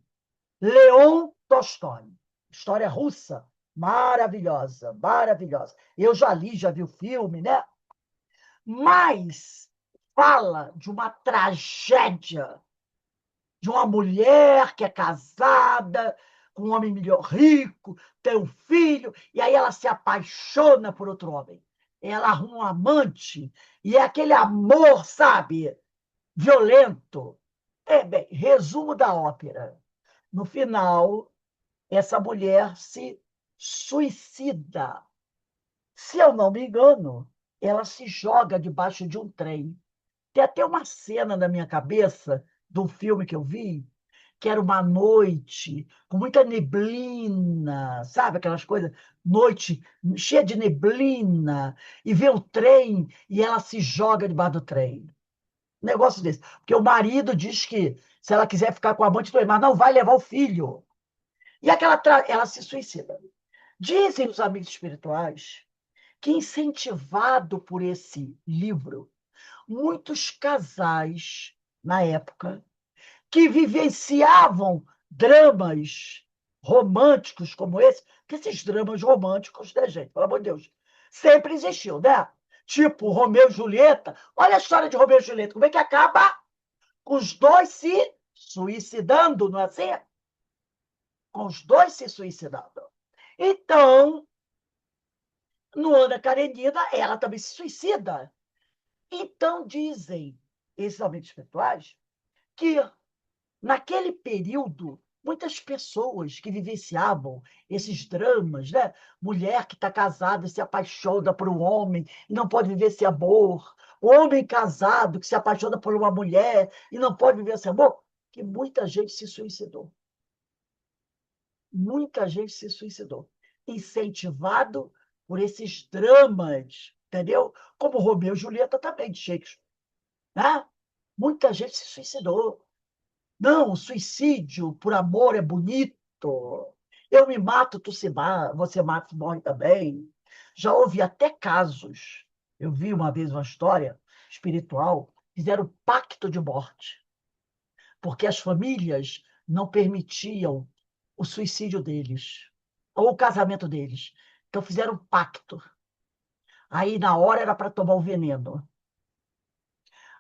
Leon Tolstói. História russa. Maravilhosa, maravilhosa. Eu já li, já vi o filme, né? Mas fala de uma tragédia de uma mulher que é casada com um homem melhor rico, tem um filho, e aí ela se apaixona por outro homem. Ela arruma um amante, e é aquele amor, sabe, violento. Bem, resumo da ópera. No final, essa mulher se suicida. Se eu não me engano, ela se joga debaixo de um trem. Tem até uma cena na minha cabeça de um filme que eu vi, que era uma noite com muita neblina, sabe aquelas coisas? Noite cheia de neblina, e vê o trem e ela se joga debaixo do trem. Um negócio desse. Porque o marido diz que se ela quiser ficar com o amante, mas não vai levar o filho. E ela se suicida. Dizem os amigos espirituais que, incentivado por esse livro, muitos casais, na época, que vivenciavam dramas românticos como esse, que esses dramas românticos, né, gente? Pelo amor de Deus, sempre existiu, né? Tipo Romeu e Julieta. Olha a história de Romeu e Julieta, como é que acaba? Com os dois se suicidando, não é assim? Com os dois se suicidando. Então, no Ana Karenina, ela também se suicida. Então, dizem esses amigos espirituais que, naquele período, muitas pessoas que vivenciavam esses dramas, né? Mulher que está casada e se apaixona por um homem e não pode viver esse amor, homem casado que se apaixona por uma mulher e não pode viver esse amor, que muita gente se suicidou. Muita gente se suicidou, incentivado por esses dramas, entendeu? Como Romeu e Julieta também, de Shakespeare. Né? Muita gente se suicidou. Não, o suicídio por amor é bonito. Eu me mato, você mata, morre também. Já houve até casos. Eu vi uma vez uma história espiritual, fizeram pacto de morte, porque as famílias não permitiam o suicídio deles, ou o casamento deles. Então fizeram um pacto. Aí, na hora, era para tomar o veneno.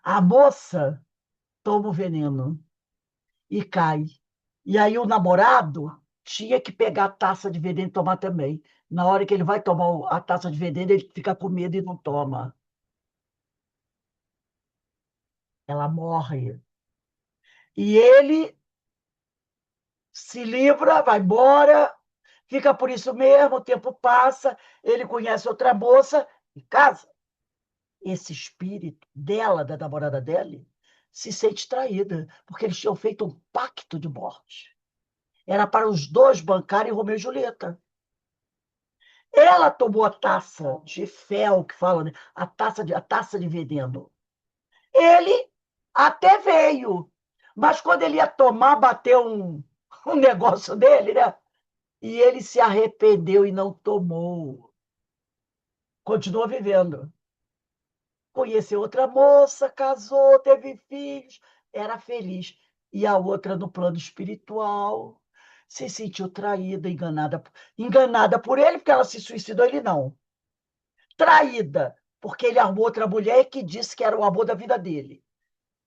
A moça toma o veneno e cai. E aí o namorado tinha que pegar a taça de veneno e tomar também. Na hora que ele vai tomar a taça de veneno, ele fica com medo e não toma. Ela morre. E ele se livra, vai embora, fica por isso mesmo, o tempo passa, ele conhece outra moça e casa. Esse espírito dela, da namorada dele, se sente traída, porque eles tinham feito um pacto de morte. Era para os dois bancarem Romeu e Julieta. Ela tomou a taça de fel, que fala, né? A taça de veneno. Ele até veio, mas quando ele ia tomar, bateu um negócio dele, né? E ele se arrependeu e não tomou. Continuou vivendo. Conheceu outra moça, casou, teve filhos, era feliz. E a outra, no plano espiritual, se sentiu traída, enganada por ele, porque ela se suicidou, ele não. Traída, porque ele arrumou outra mulher que disse que era o amor da vida dele,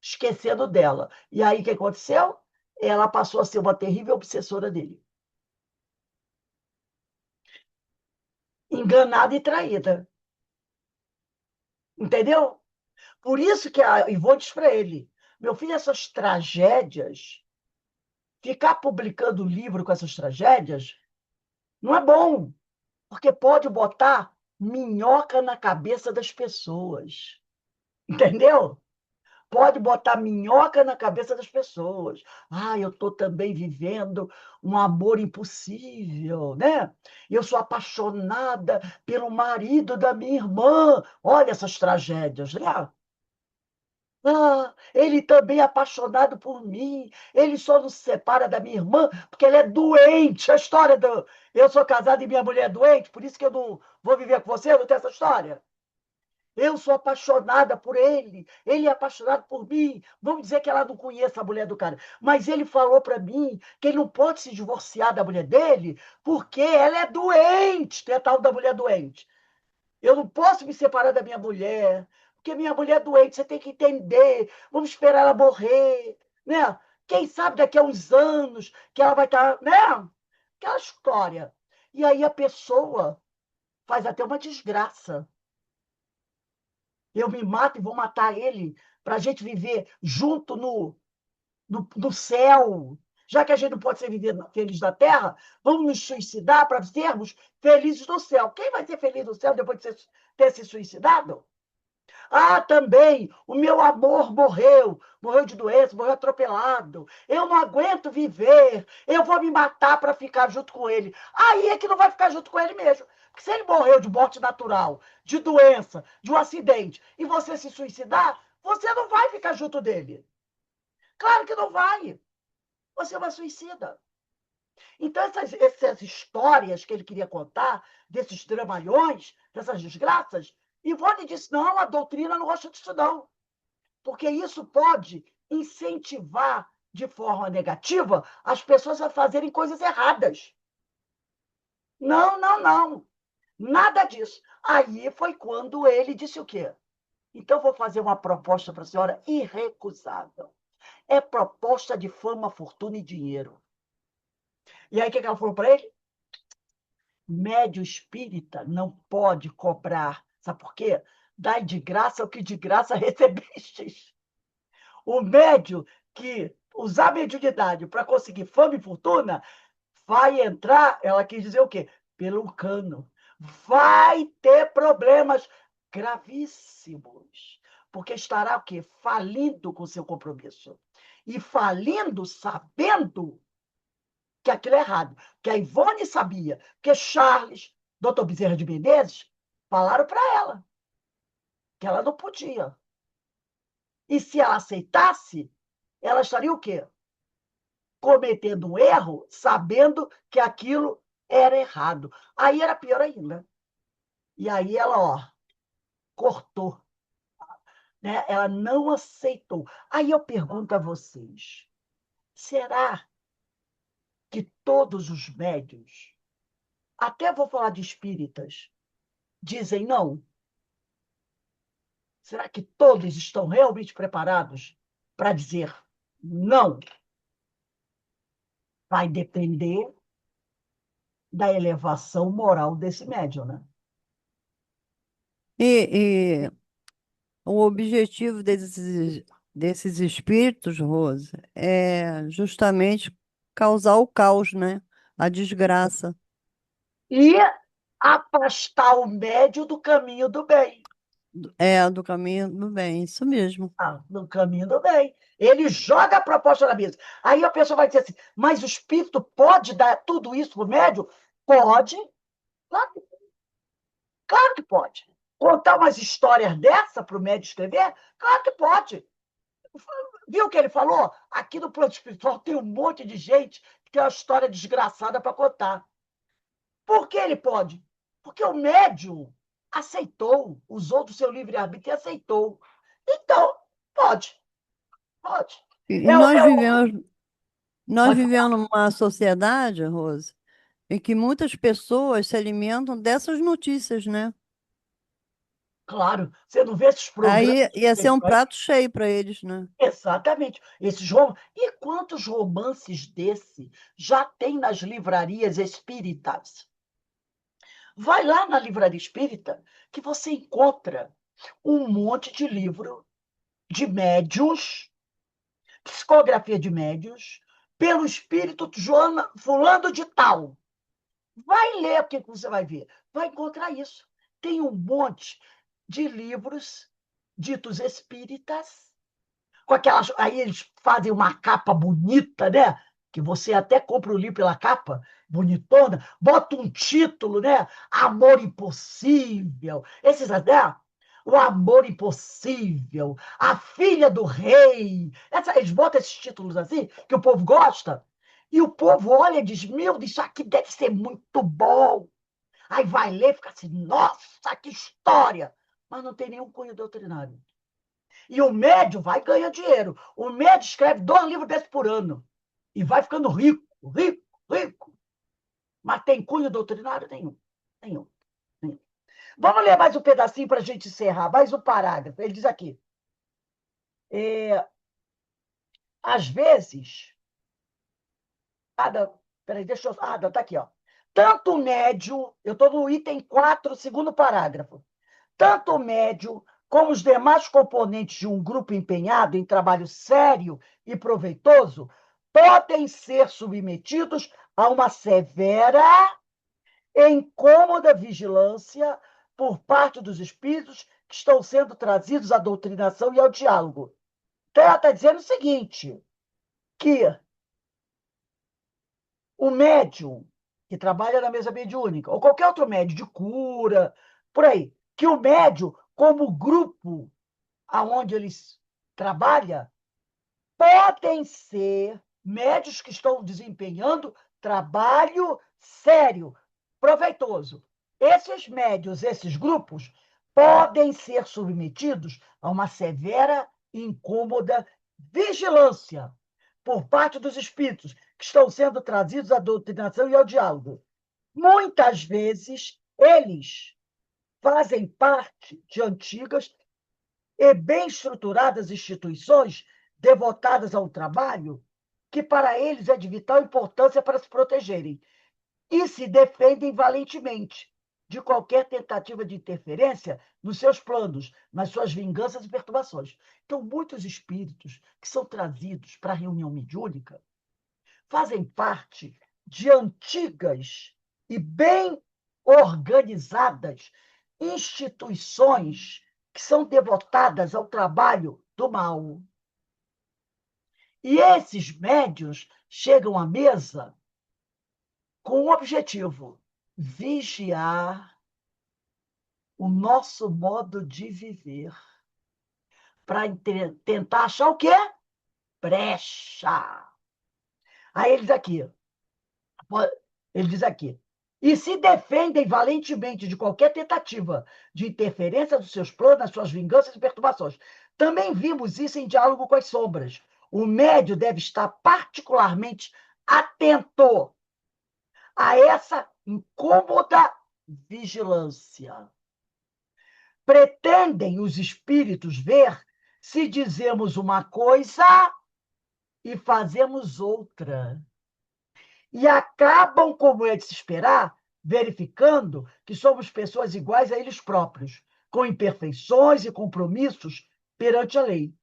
esquecendo dela. E aí o que aconteceu? Ela passou a ser uma terrível obsessora dele. Enganada e traída. Entendeu? Por isso que a Ivone diz para ele: meu filho, essas tragédias, ficar publicando livro com essas tragédias, não é bom, porque pode botar minhoca na cabeça das pessoas. Entendeu? Pode botar minhoca na cabeça das pessoas. Ah, eu estou também vivendo um amor impossível, né? Eu sou apaixonada pelo marido da minha irmã. Olha essas tragédias, né? Ah, ele também é apaixonado por mim. Ele só não se separa da minha irmã porque ele é doente. A história do eu sou casado e minha mulher é doente, por isso que eu não vou viver com você, não tem essa história. Eu sou apaixonada por ele, ele é apaixonado por mim. Vamos dizer que ela não conheça a mulher do cara, mas ele falou para mim que ele não pode se divorciar da mulher dele porque ela é doente, tem a tal da mulher doente. Eu não posso me separar da minha mulher, porque minha mulher é doente, você tem que entender. Vamos esperar ela morrer, né? Quem sabe daqui a uns anos que ela vai estar, né? Aquela história. E aí a pessoa faz até uma desgraça. Eu me mato e vou matar ele para a gente viver junto no céu. Já que a gente não pode ser viver feliz na terra, vamos nos suicidar para sermos felizes no céu. Quem vai ser feliz no céu depois de ter se suicidado? Ah, também, o meu amor morreu, morreu de doença, morreu atropelado. Eu não aguento viver, eu vou me matar para ficar junto com ele. Aí é que não vai ficar junto com ele mesmo. Porque se ele morreu de morte natural, de doença, de um acidente, e você se suicidar, você não vai ficar junto dele. Claro que não vai. Você é uma suicida. Então, essas histórias que ele queria contar, desses dramalhões, dessas desgraças, Ivone disse: não, a doutrina não gosta disso, não. Porque isso pode incentivar de forma negativa as pessoas a fazerem coisas erradas. Não, não, não. Nada disso. Aí foi quando ele disse o quê? Então, vou fazer uma proposta para a senhora irrecusável. É proposta de fama, fortuna e dinheiro. E aí, o que ela falou para ele? Médio espírita não pode cobrar. Sabe por quê? Dai de graça o que de graça recebestes. O médio que usar a mediunidade para conseguir fama e fortuna vai entrar, ela quis dizer o quê? Pelo cano. Vai ter problemas gravíssimos, porque estará o quê? Falindo com seu compromisso. E falindo sabendo que aquilo é errado. Que a Ivone sabia, que Charles, doutor Bezerra de Menezes, falaram para ela que ela não podia. E se ela aceitasse, ela estaria o quê? Cometendo um erro, sabendo que aquilo era errado. Aí era pior ainda. E aí ela, ó, cortou, né? Ela não aceitou. Aí eu pergunto a vocês: será que todos os médios, até vou falar de espíritas, dizem não? Será que todos estão realmente preparados para dizer não? Vai depender da elevação moral desse médium, né? E o objetivo desses espíritos, Rosa, é justamente causar o caos, né? A desgraça. E afastar o médium do caminho do bem. É, do caminho do bem, isso mesmo. Ah, no caminho do bem. Ele joga a proposta na mesa. Aí a pessoa vai dizer assim: mas o espírito pode dar tudo isso para o médium? Pode, claro, claro que pode. Contar umas histórias dessa para o médium escrever? Claro que pode. Viu o que ele falou? Aqui no plano espiritual tem um monte de gente que tem uma história desgraçada para contar. Por que ele pode? Porque o médium aceitou, usou do seu livre-arbítrio e aceitou. Então, pode, pode. E É, nós é o... nós Pode vivemos falar. numa sociedade, Rose, em que muitas pessoas se alimentam dessas notícias, né? Claro, você não vê esses programas Aí de ia ser um TV. prato cheio para eles, né? Exatamente. E quantos romances desse já tem nas livrarias espíritas? Vai lá na livraria espírita que você encontra um monte de livro de médiuns, psicografia de médiuns, pelo espírito Joana, fulano de tal. Vai ler o que você vai ver. Vai encontrar isso. Tem um monte de livros ditos espíritas, com aquelas. Aí eles fazem uma capa bonita, né? Que você até compra o livro pela capa, bonitona, bota um título, né? Amor Impossível. Esses, né? O Amor Impossível, A Filha do Rei. Eles botam esses títulos assim, que o povo gosta, e o povo olha e diz: Meu, isso aqui deve ser muito bom. Aí vai ler e fica assim: Nossa, que história! Mas não tem nenhum cunho doutrinário. E o médio vai ganhar dinheiro. O médio escreve 2 livros desses por ano. E vai ficando rico, rico, rico. Mas tem cunho doutrinário? Nenhum. Nenhum. Nenhum. Vamos ler mais um pedacinho para a gente encerrar. Mais um parágrafo. Ele diz aqui. Às vezes. Ah, não, peraí, deixa eu. Ah, não, tá aqui, ó. Tanto o médio. Eu estou no item 4, segundo parágrafo. Tanto o médio como os demais componentes de um grupo empenhado em trabalho sério e proveitoso podem ser submetidos a uma severa e incômoda vigilância por parte dos espíritos que estão sendo trazidos à doutrinação e ao diálogo. Então, ela está dizendo o seguinte, que o médium que trabalha na mesa mediúnica, ou qualquer outro médium de cura, por aí, que o médium, como grupo aonde eles trabalham, podem ser médios que estão desempenhando trabalho sério, proveitoso. Esses médios, esses grupos, podem ser submetidos a uma severa e incômoda vigilância por parte dos espíritos que estão sendo trazidos à doutrinação e ao diálogo. Muitas vezes, eles fazem parte de antigas e bem estruturadas instituições devotadas ao trabalho, que para eles é de vital importância para se protegerem, e se defendem valentemente de qualquer tentativa de interferência nos seus planos, nas suas vinganças e perturbações. Então, muitos espíritos que são trazidos para a reunião mediúnica fazem parte de antigas e bem organizadas instituições que são devotadas ao trabalho do mal. E esses médios chegam à mesa com um objetivo: vigiar o nosso modo de viver, para tentar achar o quê? Brecha. Aí ele diz aqui, e se defendem valentemente de qualquer tentativa de interferência dos seus planos, nas suas vinganças e perturbações. Também vimos isso em Diálogo com as Sombras. O médio deve estar particularmente atento a essa incômoda vigilância. Pretendem os espíritos ver se dizemos uma coisa e fazemos outra. E acabam, como é de se esperar, verificando que somos pessoas iguais a eles próprios, com imperfeições e compromissos perante a lei,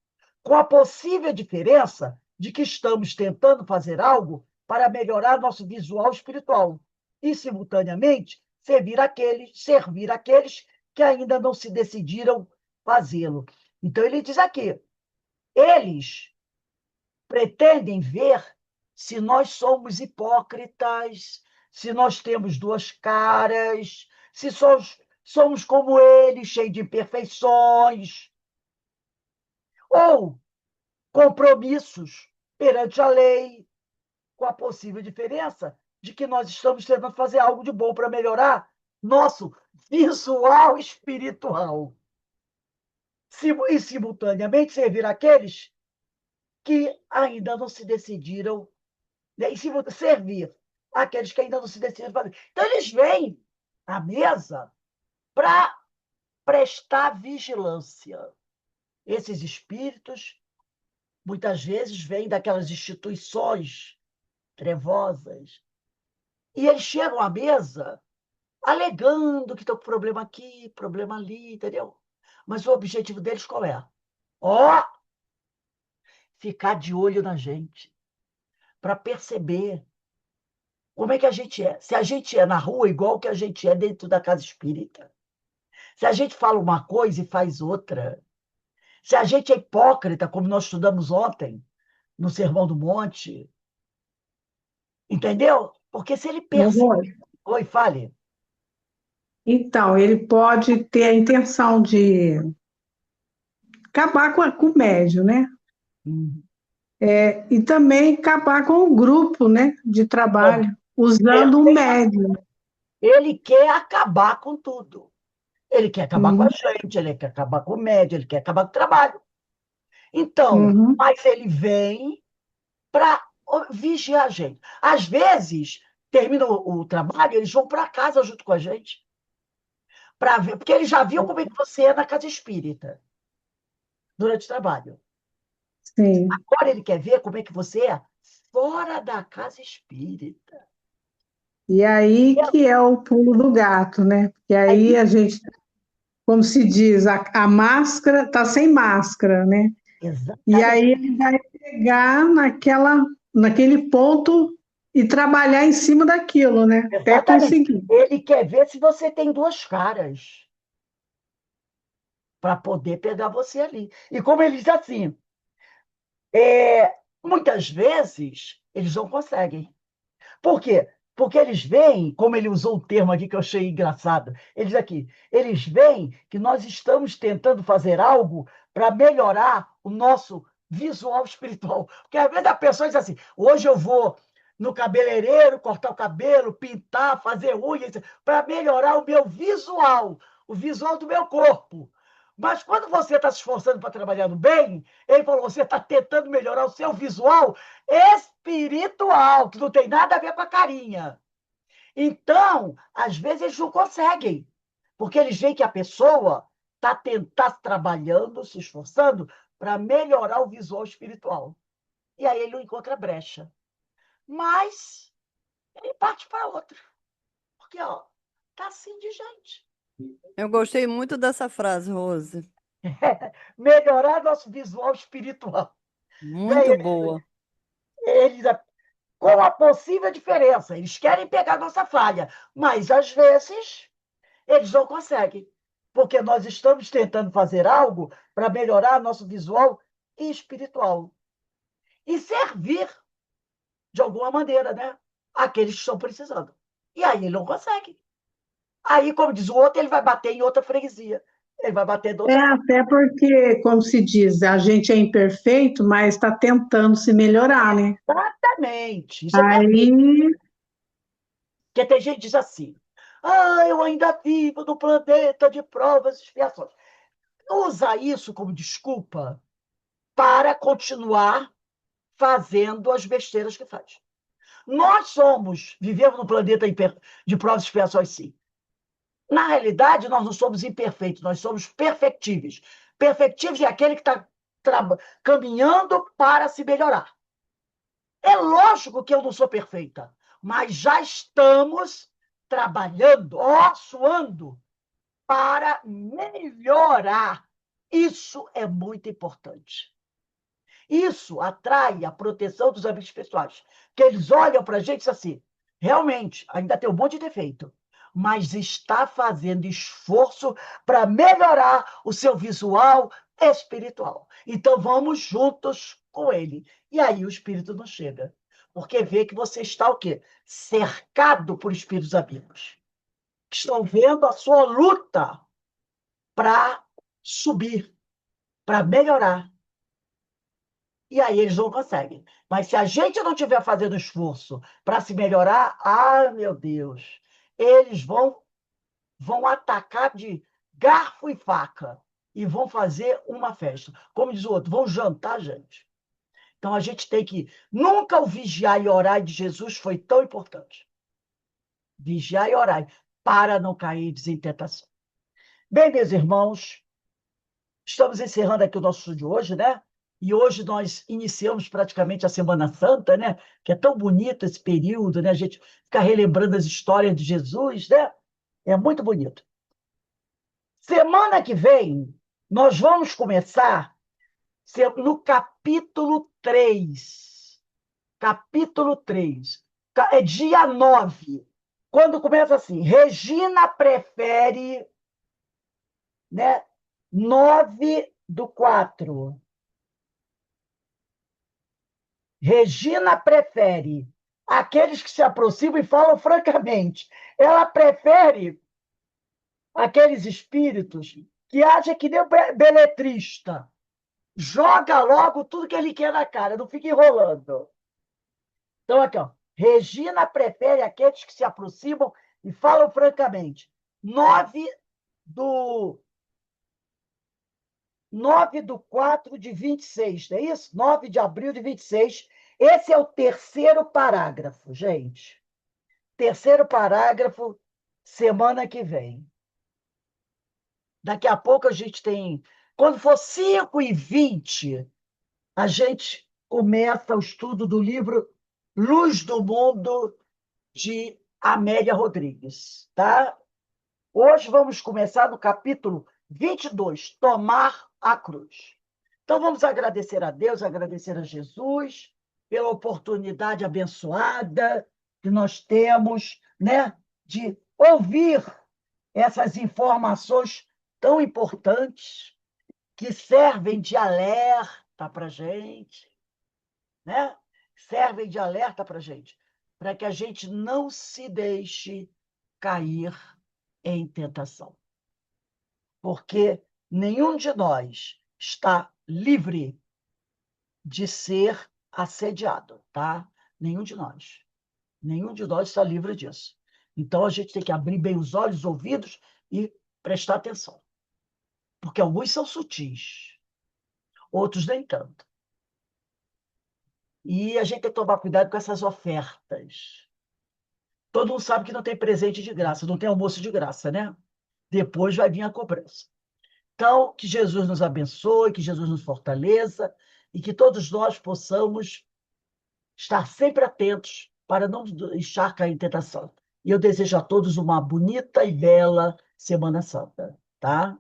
com a possível diferença de que estamos tentando fazer algo para melhorar nosso visual espiritual e, simultaneamente, servir aqueles que ainda não se decidiram fazê-lo. Então, ele diz aqui, eles pretendem ver se nós somos hipócritas, se nós temos 2 caras, se somos como eles, cheios de imperfeições, ou compromissos perante a lei, com a possível diferença de que nós estamos tentando fazer algo de bom para melhorar nosso visual espiritual. E, simultaneamente, servir aqueles que ainda não se decidiram, né? E servir aqueles que ainda não se decidiram fazer. Então, eles vêm à mesa para prestar vigilância. Esses espíritos, muitas vezes, vêm daquelas instituições trevosas, e eles chegam à mesa alegando que estão com problema aqui, problema ali, entendeu? Mas o objetivo deles qual é? Ó, ficar de olho na gente, para perceber como é que a gente é. Se a gente é na rua igual que a gente é dentro da casa espírita. Se a gente fala uma coisa e faz outra. Se a gente é hipócrita, como nós estudamos ontem, no Sermão do Monte. Entendeu? Porque se ele perceber. Horror. Oi, fale. Então, ele pode ter a intenção de acabar com o médio, né? Hum. E também acabar com o grupo, né, de Bom, trabalho, usando o médio. ele quer acabar com tudo. Ele quer acabar com a Uhum, gente, ele quer acabar com o médio, ele quer acabar com o trabalho. Então, uhum. mas ele vem para vigiar a gente. Às vezes, termina o trabalho, eles vão para casa junto com a gente, para ver, porque eles já viam como é que você é na casa espírita, durante o trabalho. Sim. Agora ele quer ver como é que você é fora da casa espírita. E aí que é o pulo do gato, né? Porque aí Aí, a gente, como se diz, a máscara está sem máscara, né? E aí exatamente, ele vai pegar naquele ponto e trabalhar em cima daquilo, né? Até exatamente. conseguir. Ele quer ver se você tem duas caras para poder pegar você ali. E como ele diz assim, muitas vezes eles não conseguem. Por quê? Porque eles veem, como ele usou um termo aqui que eu achei engraçado, eles veem que nós estamos tentando fazer algo para melhorar o nosso visual espiritual. Porque às vezes a pessoa diz assim, hoje eu vou no cabeleireiro, cortar o cabelo, pintar, fazer unhas, para melhorar o visual do meu corpo. Mas quando você está se esforçando para trabalhar no bem, ele falou, você está tentando melhorar o seu visual espiritual, que não tem nada a ver com a carinha. Então, às vezes, eles não conseguem, porque eles veem que a pessoa está trabalhando, se esforçando para melhorar o visual espiritual. E aí ele não encontra brecha. Mas ele parte para outra. Porque, ó, tá assim de gente. Eu gostei muito dessa frase, Rose. Melhorar nosso visual espiritual. Né? Muito boa. Eles, com a possível diferença, eles querem pegar nossa falha, mas às vezes eles não conseguem, porque nós estamos tentando fazer algo para melhorar nosso visual espiritual e servir de alguma maneira, né? Aqueles que estão precisando. E aí ele não consegue. Aí, como diz o outro, ele vai bater em outra freguesia. Ele vai bater de outra forma. Até porque, como se diz, a gente é imperfeito, mas está tentando se melhorar, né? Exatamente. Isso é Aí, perfeito. Porque tem gente que diz assim: eu ainda vivo no planeta de provas e expiações. Usa isso como desculpa para continuar fazendo as besteiras que faz. Vivemos no planeta de provas e expiações, sim. Na realidade, nós não somos imperfeitos, nós somos perfectíveis. Perfectíveis é aquele que está caminhando para se melhorar. É lógico que eu não sou perfeita, mas já estamos trabalhando, suando, para melhorar. Isso é muito importante. Isso atrai a proteção dos amigos pessoais, que eles olham para a gente e dizem assim, realmente, ainda tem um monte de defeito, mas está fazendo esforço para melhorar o seu visual espiritual. Então, vamos juntos com ele. E aí o espírito não chega, porque vê que você está o quê? Cercado por espíritos amigos, que estão vendo a sua luta para subir, para melhorar. e aí eles não conseguem. Mas se a gente não estiver fazendo esforço para se melhorar, ah, meu Deus, eles vão atacar de garfo e faca e vão fazer uma festa. Como diz o outro, vão jantar, gente. Então a gente tem que. Nunca o vigiar e orar de Jesus foi tão importante. Vigiar e orar para não cair em tentação. Bem, meus irmãos, estamos encerrando aqui o nosso estudo de hoje, né? E hoje nós iniciamos praticamente a Semana Santa, né? Que é tão bonito esse período, né? A gente fica relembrando as histórias de Jesus, né? É muito bonito. Semana que vem, nós vamos começar no capítulo 3. Capítulo 3. É dia 9. Quando começa assim, Regina prefere, né? 9/4. Regina prefere aqueles que se aproximam e falam francamente. Ela prefere aqueles espíritos que agem que nem o beletrista. Joga logo tudo que ele quer na cara, não fica enrolando. Então, aqui, ó. Regina prefere aqueles que se aproximam e falam francamente. 9 do 9/4 de 26, não é isso? 9 de abril de 26. Esse é o terceiro parágrafo, gente. Terceiro parágrafo, semana que vem. Daqui a pouco a gente tem. Quando for 5h20, a gente começa o estudo do livro Luz do Mundo, de Amélia Rodrigues, tá? Hoje vamos começar no capítulo 22, Tomar a Cruz. Então vamos agradecer a Deus, agradecer a Jesus pela oportunidade abençoada que nós temos, né, de ouvir essas informações tão importantes que servem de alerta para a gente, né? Servem de alerta para a gente, para que a gente não se deixe cair em tentação. Porque nenhum de nós está livre de ser assediado, tá? Nenhum de nós. Nenhum de nós está livre disso. Então a gente tem que abrir bem os olhos, os ouvidos e prestar atenção. Porque alguns são sutis, outros nem tanto. E a gente tem que tomar cuidado com essas ofertas. Todo mundo sabe que não tem presente de graça, não tem almoço de graça, né? Depois vai vir a cobrança. Então, que Jesus nos abençoe, que Jesus nos fortaleça e que todos nós possamos estar sempre atentos para não deixar cair em tentação. E eu desejo a todos uma bonita e bela Semana Santa, tá?